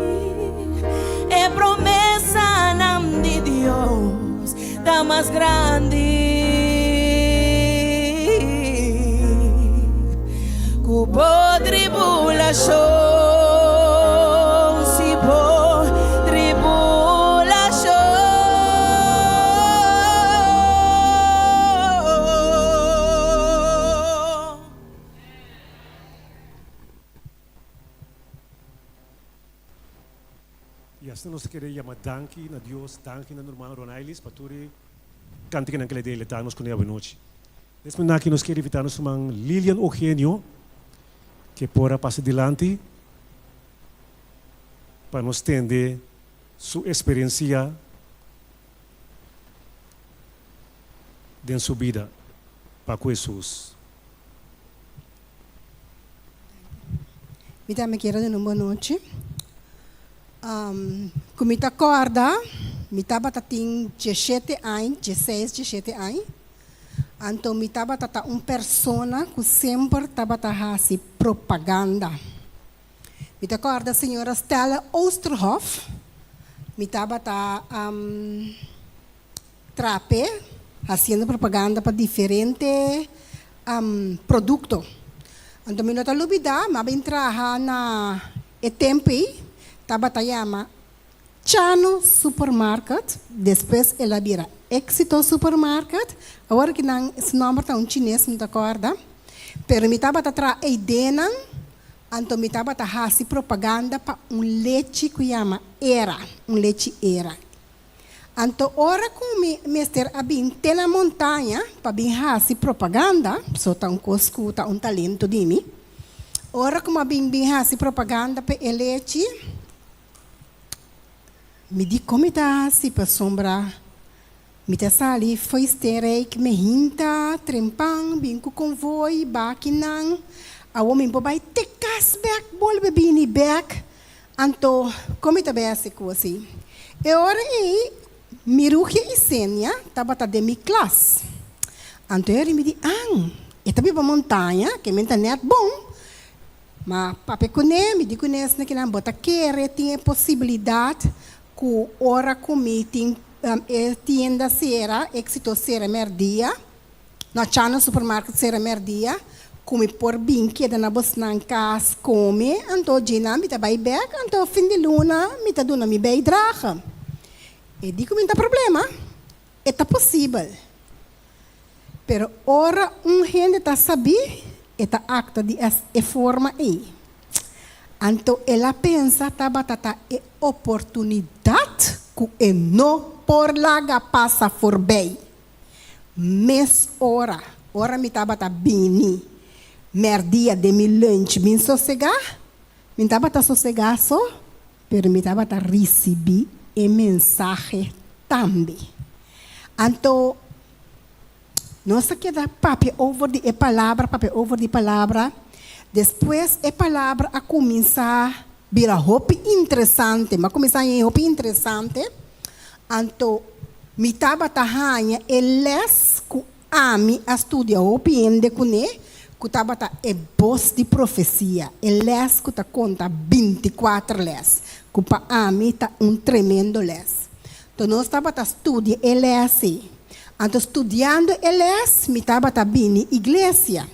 es promesa nam de Dios está más grande que hubo tribulación. Sí, por tribulación. Y hasta nos quiere llamar danki na Dios, danki na normal Ronailis, paturi canti que naquele dele tá nos com a noite. Desde que nos quer evitar nos mang Lilian Eugenio que pora passe adiante para nos tender sua experiência de sua vida para Jesus. Me quero de uma boa noite. Como me acorda, me estava tem 17 anos, 16, 17 anos. Então me estava persona que sempre estava assim propaganda. Me acorda a senhora Stella Oosterhoff. Me estava trape fazendo propaganda para diferentes produtos. Então me não olvidar, mas bem trabalhar na Etempi. Tabatayama Chano Supermarket, depois ela vira Éxito Supermarket, agora que não esse nome está chinês, não acorda, pero me estava a tra ideia, então me estava a fazer propaganda para leite que chama Era, leite Era. Então, ora com Mr. Abin tem na montanha para bem fazer propaganda, só tá cosco, tá talento de mim. Ora como bem fazer propaganda para leite. Me di como está se para sombra. Me tá sali foi esterei que me hinta trempang binco convoy bakinan. A homem bobai te casback bol bebini back. Anto como está bem assim coisa. E ora aí miruche e senia tava de mi classe. Anto ele me di eta bi para montanha que me net bom. Mas pape kone me di conhece naquela bota querer tinha possibilidade que ora comitim tienda sera Éxito sera merdia na chana supermarket sera merdia come por binque da na bosnan cas come anto gina mi ta bai back anto fin de luna mi ta dona mi bai draga e dico mi ta problema é possível pero ora gente ta sabi é acta de é forma aí. Então, ela pensa que é oportunidade que não por lá passa por bem. Mas ora me estava bem, merdia de mi lunch, me sossegar, me estava sossegar só, mas me estava receber a mensagem também. Então, Nós aqui dá papel over de palavra. Depois a palavra a começar a virar roupa interessante. Mas começar a roupa interessante. Então, me estava tahanha eles que ami a estudar roupa ainda com ele. Que estava é voz de profecia. Eles que conta 24 les. Que para ami está tremendo les. Então, nós estava estudando eles. Então, estudando eles, me estava bem igreja.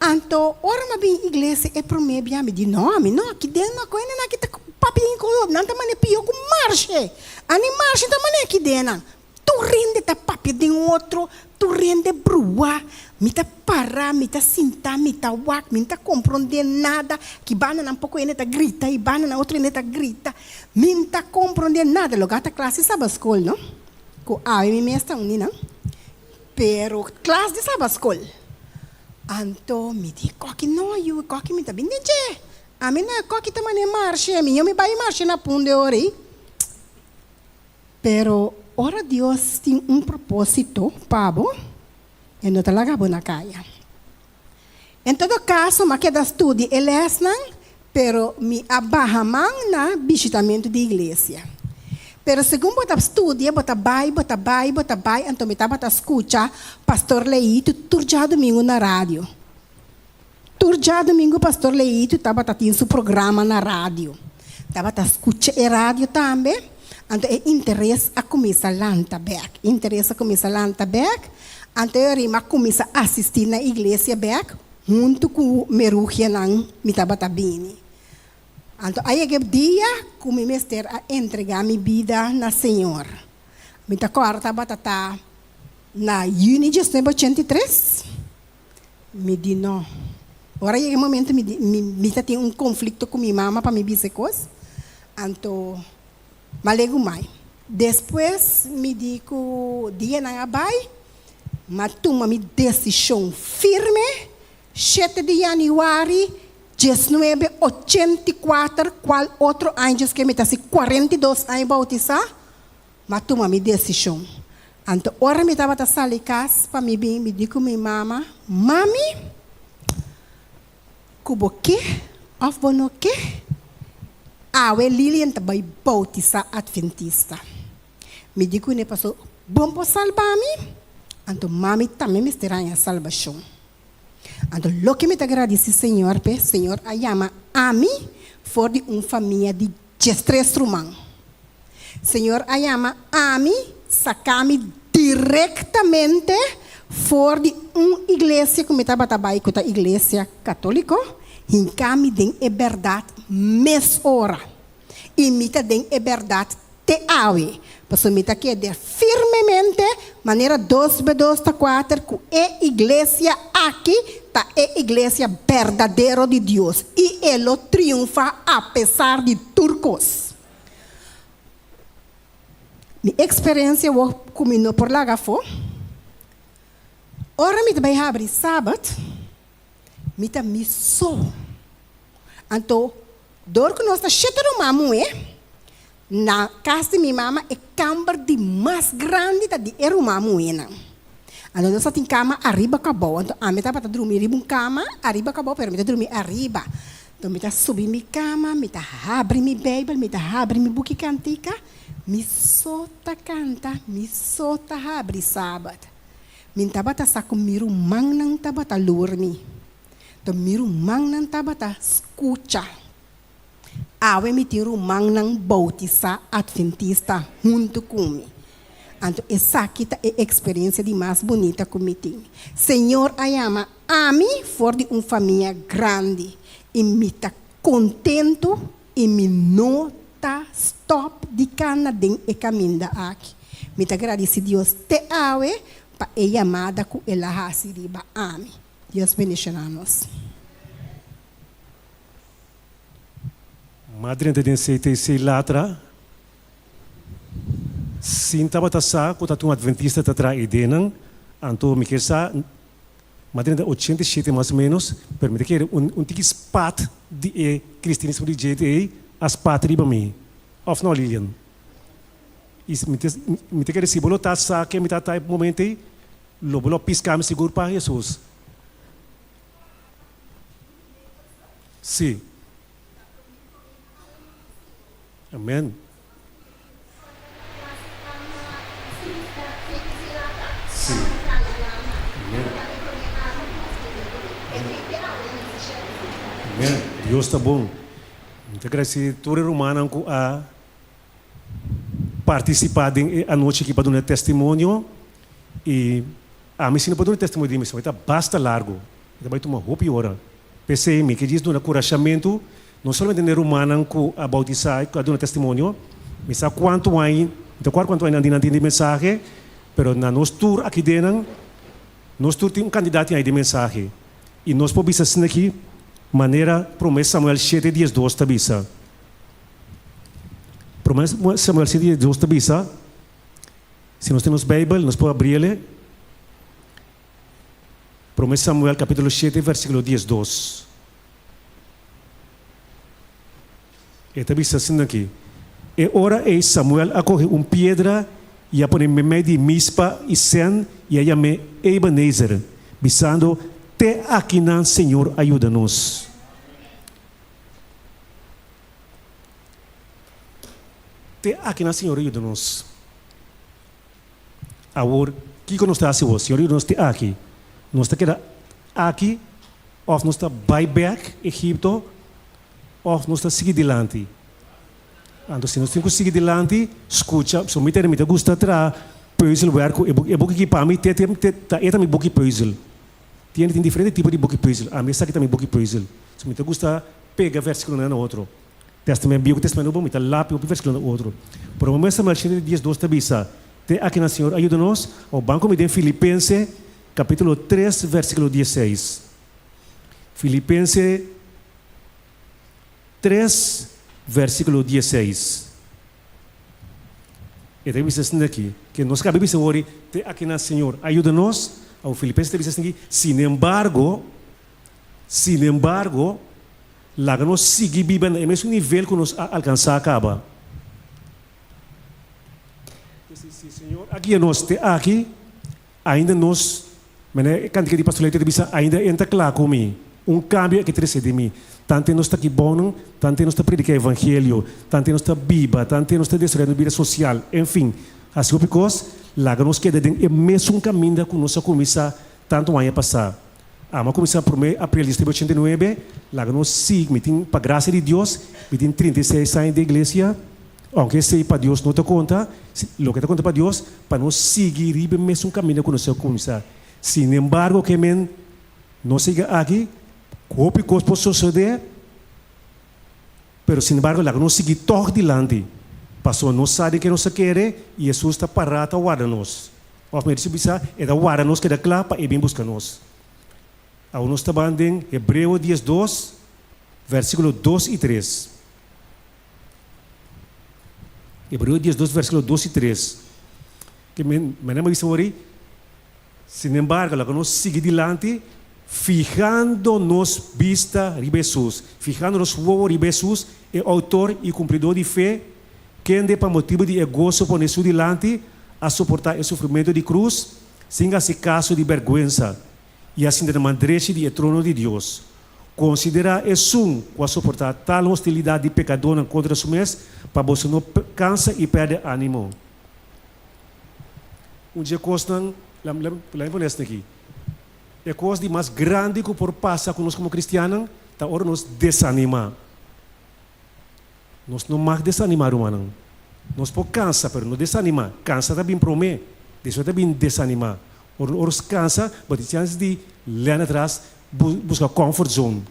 Então, ora me bem igreja é para mim, me diz, não, que dentro uma coisa não que tá papinho com não tá mané pio com marche. Ani marche tá mané que dentro. Tu rende tá papi de outro, tu rende brua. Me tá para, me tá sinta, me tá wak, me tá compreender nada. Que bana não pouco ainda tá grita e bana na outra ainda tá grita. Me tá compreender nada. Logo tá classe sabe escola, não? Com me mestra não? Pero classe de sabe escola. Então, me diz, que não, eu, que me tá bem de a mim não é que tá mané marche, a mim eu me vai marche na punde ori. Pero, ora Deus tem propósito, pabo, e não tá lagabo na caia. Em todo caso, mas que da estudo, eles não, pero me abarramam na visitamento de igreja. Pero segundo bota estudia, bota vai, então me tava escuta pastor Leito turja domingo na rádio. Turja domingo pastor Leito tava tendo seu programa na rádio. Tava escuta a rádio também. Então é interesse a começar lanta back. Então eu rima começa a assistir na igreja back junto com Merugia não me tava bem. Então, aí aquele dia, como mestre a entregar minha vida na Senhor. Me acorda batata na junho de 1983. Me disse não. Agora aí momento me tem conflito com minha mama para me dizer coisas. Então, malego mais. Depois me digo dia na abai, mas toma minha decisão firme. 7 de janeiro 1984, qual outro ano que me está 42 anos bautizar, mas toma minha decisão. Então, ora me estava sali casa para me bem, me digo minha mama, mami, kubo que, of bono que, awe Lilian também bautizar adventista. Me digo ne passou, bom para salvar-me, então mami também me estará em salvação. Então, lo que me agradece, Senhor, Senhor, a chama a mim, for de família de 3 irmãos. Senhor, a chama a mim, sacar-me diretamente for de igreja, como estava trabalhando com a igreja católica, em cami den a verdade, mes hora. E me den a verdade, te awe. Porque me está aqui firmemente, maneira 2:4, que é igreja aqui, tá é igreja verdadeira de Deus. E ele triunfa apesar de turcos. Minha experiência, eu comi por lá, gafo. Ora, me vai abrir sábado, me tá me sou. Então, dor que nós está cheio de mamu, na casa de minha mama é câmara de mais grande da de Erumamuena. Então nós temos cama arriba acabou. Então a mim estava dormir em uma cama arriba acabou, pero me tá dormir arriba. Então me tá subir minha cama, me tá abrir minha Bíblia, me tá abrir minha book cantica, me solta canta, me solta abre sábado. Me tava tá saco miru mang nang tava tá dormir. Então miru mang nang tava tá escuta. Awe me tiro mangnang bautista adventista junto comigo. Então, essa aqui é a experiência de mais bonita que me tem. Senhor, ayama a mim for de família grande. E me está contento e me não tá stop de cana den e caminho aqui. Me está agradecido Deus te awe para a chamada que ela recebe a mim. Deus bendiga nós. Madre de denseite se latra. Sinta batasa ko tatong adventista tatra idenang anto mikersa madre de 87 mais ou menos permite que tiki spat de cristianismo de JTA as patri ba mi of no Lilian is me te que recibo tasa que me tata momento Lobo piscamos seguro para Jesus. Sim. Amém. Sim. Amém. Amém. Deus está bom. Então, graças a toda romana a participar a noite aqui para dar testemunho e a missão para dar testemunho de missão está basta largo. Vai tomar roupa e hora. PCM que diz do encorajamento não somente na romana a bautizar, a dar testemunho, mas sabe quanto aí, então quanto aí não tem mensagem, pero na nosso tour aqui dentro, nós tem candidato aí de mensagem e nós podemos assim aqui maneira promessa Samuel 7:12 tabisa. Promessa Samuel 7:12 tabisa. Se nós temos Bíblia, nós podemos abrir. Promessa Samuel capítulo 7, versículo 12. E tabisa assim aqui. E ora Samuel acorre pedra e a põe no meio de Mispa e Sen e a chama Ebenezer, bisando te aqui não, Senhor, ajuda-nos. Te aqui não, Senhor, ajuda-nos. Agora, o que nós estamos fazendo? Senhor, ajuda-nos te aqui. Nós estamos aqui, ou nós estamos back Egipto, ou nós estamos seguindo adiante. Então, se nós temos que seguir adiante, escuta, se me gusta tra puzzle work, e book que para mim também book puzzle. Tem diferente tipo de book puzzle. A mim aqui também book puzzle. Se me gusta pega versículo no outro. Testamento bíblico, testamento bom, me lápis o versículo no outro. Por uma vez mais de 10:2 tabisa. Te aqui na Senhor ajuda-nos. O banco me tem Filipenses capítulo 3, versículo 16. Filipenses 3, versículo 16. E tem visto assim aqui, que nós acabamos de dizer, te aqui na Senhor ajuda-nos. Ao Filipenses tem visto assim aqui, sin embargo, lá que nós seguimos vivendo no mesmo nível que nós alcançar acaba. Se Senhor aqui nós te aqui, ainda nós, quando de pastor Leite diz, ainda entra claro comigo, cambio que precede de mim. Tanto nós está aqui bom, tanto nós está predicando o evangelho, tanto nós está biba, tanto nós está destruindo a vida social, enfim, assim porque lá que nós queda dentro é mesmo caminho que nós começar tanto a passar. Mas começar por abril de 89, lá que nós seguimos, para graça de Deus, tem 36 anos de igreja, aunque sei para Deus não te conta, o que te conta para Deus, para nós seguir o mesmo caminho que nós começar. Sin embargo, que não siga aqui, que coisa pode suceder, mas sin embargo, lá que nós seguimos todo adiante, passou não sabe que nós queremos e Jesus está parado a guardar-nos. O que nós é da guardar-nos, que é da claro para ir buscar nós. Ao nós estamos em Hebreu 10:2, versículo 2 e 3. Hebreu 10:2, versículo 2 e 3. Que me diz hoje, sin embargo, lá que nós seguimos adiante, fijando-nos vista de Jesus, fijando-nos o de Jesus, é autor e cumpridor de fé, quem de para motivo de gozo por isso dilante a suportar o sofrimento de cruz, sem esse caso de vergüenza, e assim de mandreche de trono de Deus. Considera com a suportar tal hostilidade de pecador contra si mesmo, para você não cansa e perde ânimo. Dia coisa, lembra aqui, é coisa de mais grande que por passar conosco como cristianos, tá hora nos desanimar. Nós não mais desanimar, humano. Nós podemos cansar, mas não desanimar. Cansa também promete. Isso também desanimar. Os cansa, mas tem chance de ler atrás, buscar comfort zone.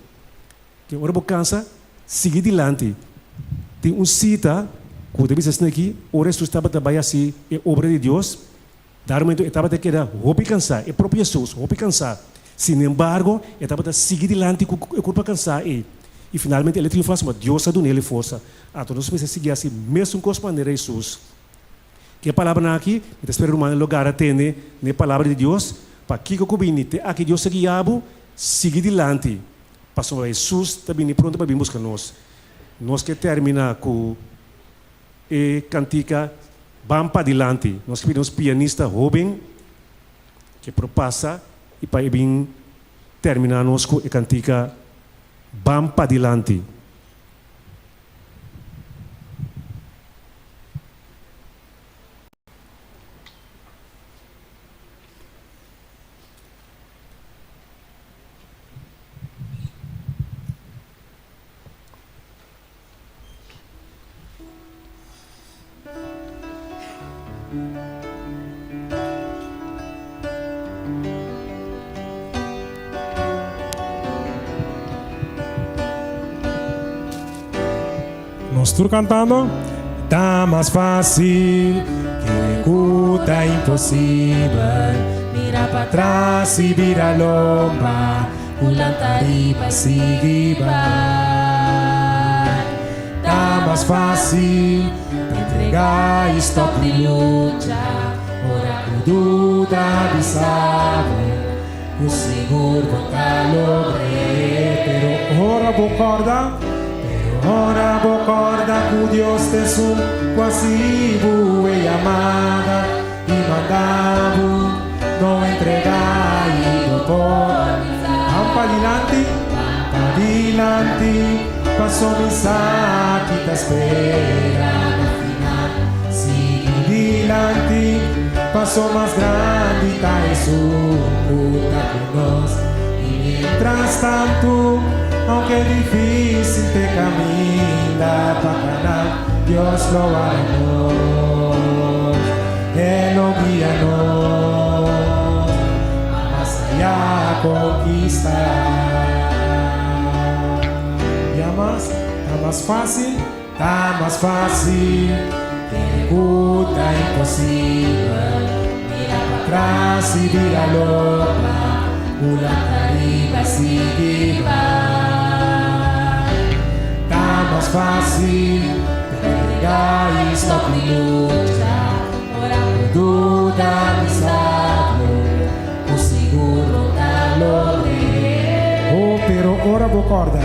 Que hora você cansa, seguir adiante. Tem cita, que eu disse aqui, ora tu estava trabalhando assim, é obra de Deus. Dar momento estava de querer roupa cansar, é próprio Jesus, roupa cansar. Sin embargo, estava de seguir adiante com a culpa cansar. E finalmente ele triunfa, mas Deus deu nele força. Então nós precisamos seguir assim, mesmo com a maneira de Jesus. Que a palavra aqui, eu espero que o lugar atende na palavra de Deus, para que eu combine, aqui Deus se guiava, seguir adiante. Pastor Jesus também pronto para vir buscar nós. Nós que termina com a cantica, vamos para adiante. Nós que pedimos pianista jovem, que propasa e para bem terminarmos com a cantica Vamos para Dilante. Nós estamos cantando. Tá mais fácil que ejecuta impossível. Mira para trás e vira lomba. Ulantariba sigue vai. Tá mais fácil entregar stop de luta. Ora o dúvida de sabe. O seguro botar logre. Pero ora bocorda. Ora bocorda que Dios te sun quasi bue amada e mandavo não entregar e doutor Ampa dilanti passou missa que te espera no final sigue dilanti passou mais grande tá Jesus puta con nós e mientras tanto aunque difícil te camina para ganar, Dios lo hará, Él lo guíanos, más allá a conquistar. Está más fácil, que ejecuta imposible, mira para atrás y vira loca, una arriba sigue va. Mais fácil pegar e stop de luta. Ora dúvida amizade, o seguro da logre. Oh, pero ora bocorda.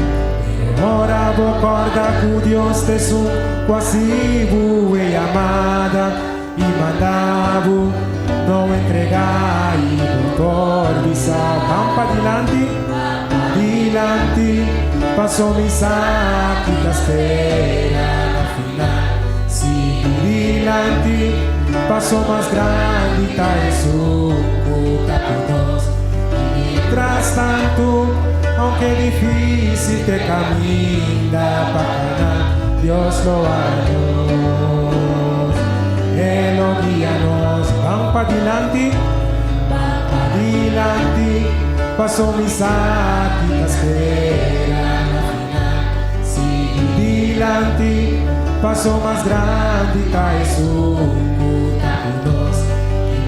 Ora bocorda que Deus te sun quasi bue amada e mandavo não entregar e doutor visa. Campa dilanti. Passou missa que te espera no final. Sigue dilanti, passou mais grande, tá Jesus, tá por nós. E mientras tanto, aunque difícil te camina para ganar, Dios lo hará. Él lo guíanos, vamos para dilanti, passou missa que te espera. Dilanti, passou mais grande, tá Jesus, tá por nós.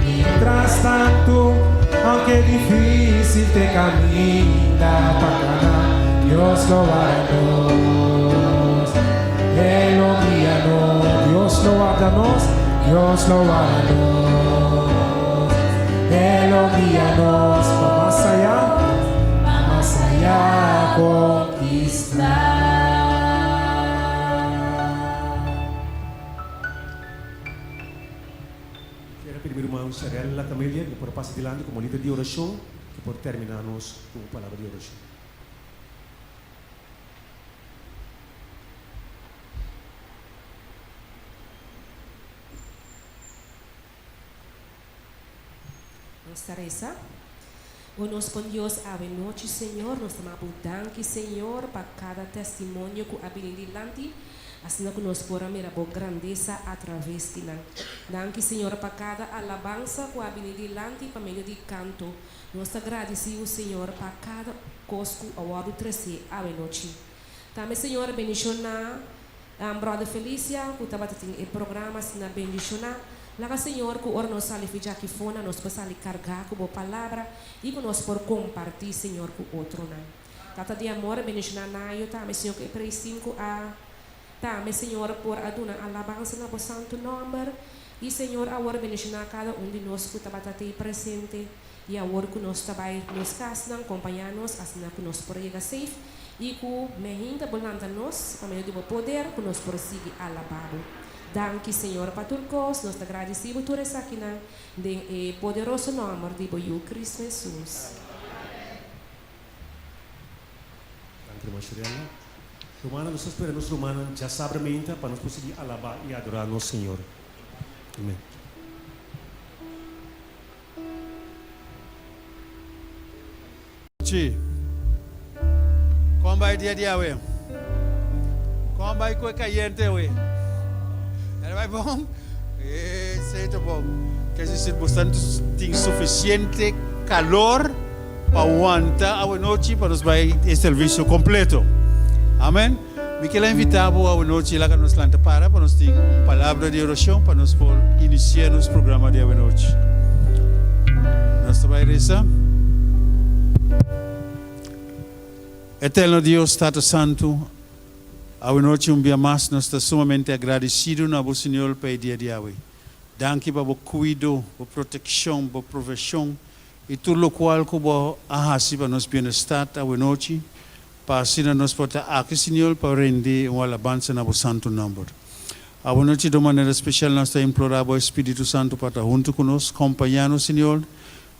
E mientras tanto, aunque difícil te camina para ganar, Dios lo hará. Él lo guíanos, Dios lo hará, Dios lo hará. Él lo guíanos, va más allá a conquistar. Irmãos Sarel La Camélia, que por passar dilante como líder de oração, que por terminarmos com a palavra de oração. Nuestra reza. Onos con Dios ave noche, Señor, nos amamos danke, Señor, para cada testimonio que habilidad delante. Assim que nós podemos ver a grandeza através de nós. Danke, Senhor, para cada alabança que habilidade delante para meio de canto. Nós agradecemos, Senhor, para cada coisa que o hora trazer à noite. Também, Senhor, bendicionar a brother Felícia, que estava tendo o programa, assim, bendicionar. Lá, Senhor, que ora nós saímos aqui fora, nós possamos carregar com a palavra e que nós podemos compartilhar, Senhor, com outro. Tata de amor, bendicionar na eu, também, Senhor, que precisamos a Também, Senhor, por aduna alabança no santo nome. E, Senhor, agora bendicionar cada de nós que está presente. E agora que nós também nos casam, acompanhar-nos, assim que nós podemos safe. E que me ainda bolanda nós, para meio do poder, que nós prosseguir alabado. Danke, Senhor, para turcos. Nós te agradecemos por essa aqui na poderoso nome de Cristo Jesus. Danke, irmã Shirley. Romana, nós esperamos, Romana, já sabramente para nós conseguir alabar e adorar nosso Senhor. Amém. Como vai dia we? Como vai com caliente we? Vai bom? Seja bom. Que se bastante tem suficiente calor para aguantar a noite para nos vai este serviço completo. Amém? Me quero invitar a noite lá que nos lanta para nós ter uma palavra de oração para nós por iniciar nosso programa de noite. Nós vai rezar. Eterno Deus, Tato Santo, a noite dia mais nós estamos sumamente agradecidos na vosso Senhor para o dia de hoje. Danke para o cuidado, a proteção, a provisão e tudo o qual que você faz para nosso bem-estar a noite, para assim nós podemos aqui, Senhor, para render uma alabança na vosso santo nome. A noite de maneira especial nós estamos implorando o Espírito Santo para estar junto conosco, acompanhando, Senhor,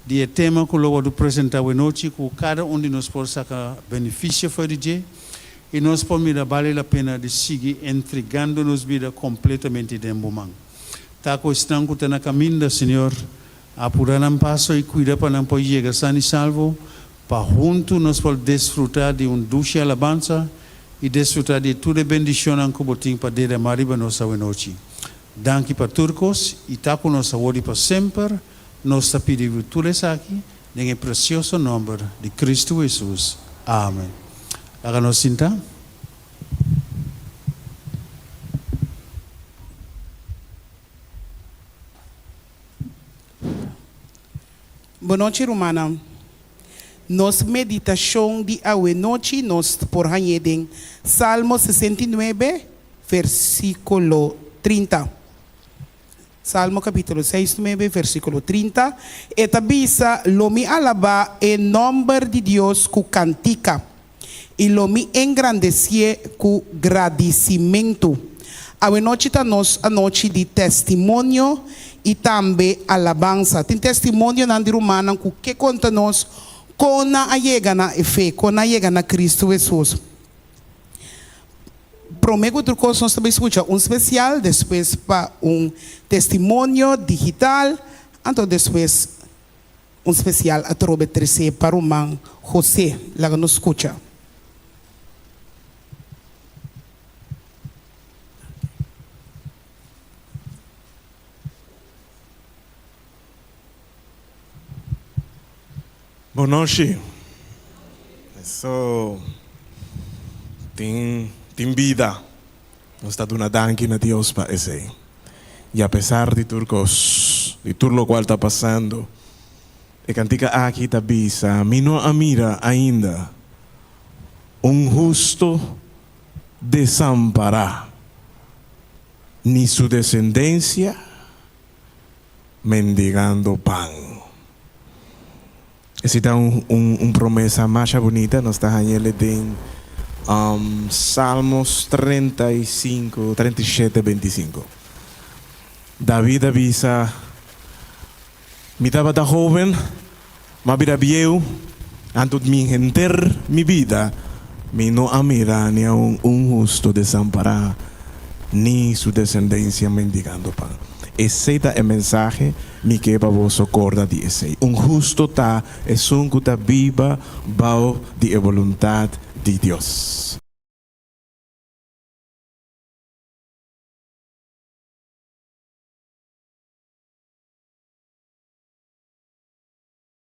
de tema que eu vou apresentar a noite, que cada de nós pode sacar benefício para o dia, e nós podemos vale a pena de seguir entregando nos vida completamente de embomang. Tá com estão que na caminho, Senhor, apurar um passo e cuidar para não poder chegar sano e salvo, para junto nós podemos desfrutar de dulce alabança e desfrutar de toda a bendição que botem para derramar para nossa noite. Danke para turcos e tá com nossa ordem para sempre. Nós te pedimos tudo isso aqui, em precioso nome de Cristo Jesus. Amém. Haga-nos sentar. Boa noite, Romana. Nossa meditação de hoje noite, nós por em Salmo 69, versículo 30. Salmo capítulo 69, versículo 30. Eta bisa lo mi alaba en nombre de Dios cu cantica y lo mi engrandecer cu agradecimiento. A noite ta nos a noite de testemunho e também alabança. Tem testemunho na de Romana cu que conta nos com a chega na fé, com a chega na Cristo Jesus. Prometo que nós também escutar especial, depois para testemunho digital, então depois especial a trobe terceiro para o irmão José, lá que nos escuta. Boa noite. Isso tem vida. Nós estamos dando danke a Deus para isso. E apesar de turcos, de tudo o qual está passando, e cantica aqui está bisa, me não admira ainda justo desamparar, ni sua descendência mendigando pão. Essa é uma promessa mais bonita, nós estamos em Salmos 35, 37, 25. David avisa, me estaba tan joven, mas era viejo, antes de mi enter mi vida, me no amira ni a un justo desamparar, ni su descendencia mendigando pan. Ese es el mensaje mi que para vos socorda dice. Un justo ta es un que está viva bajo de voluntad de Dios.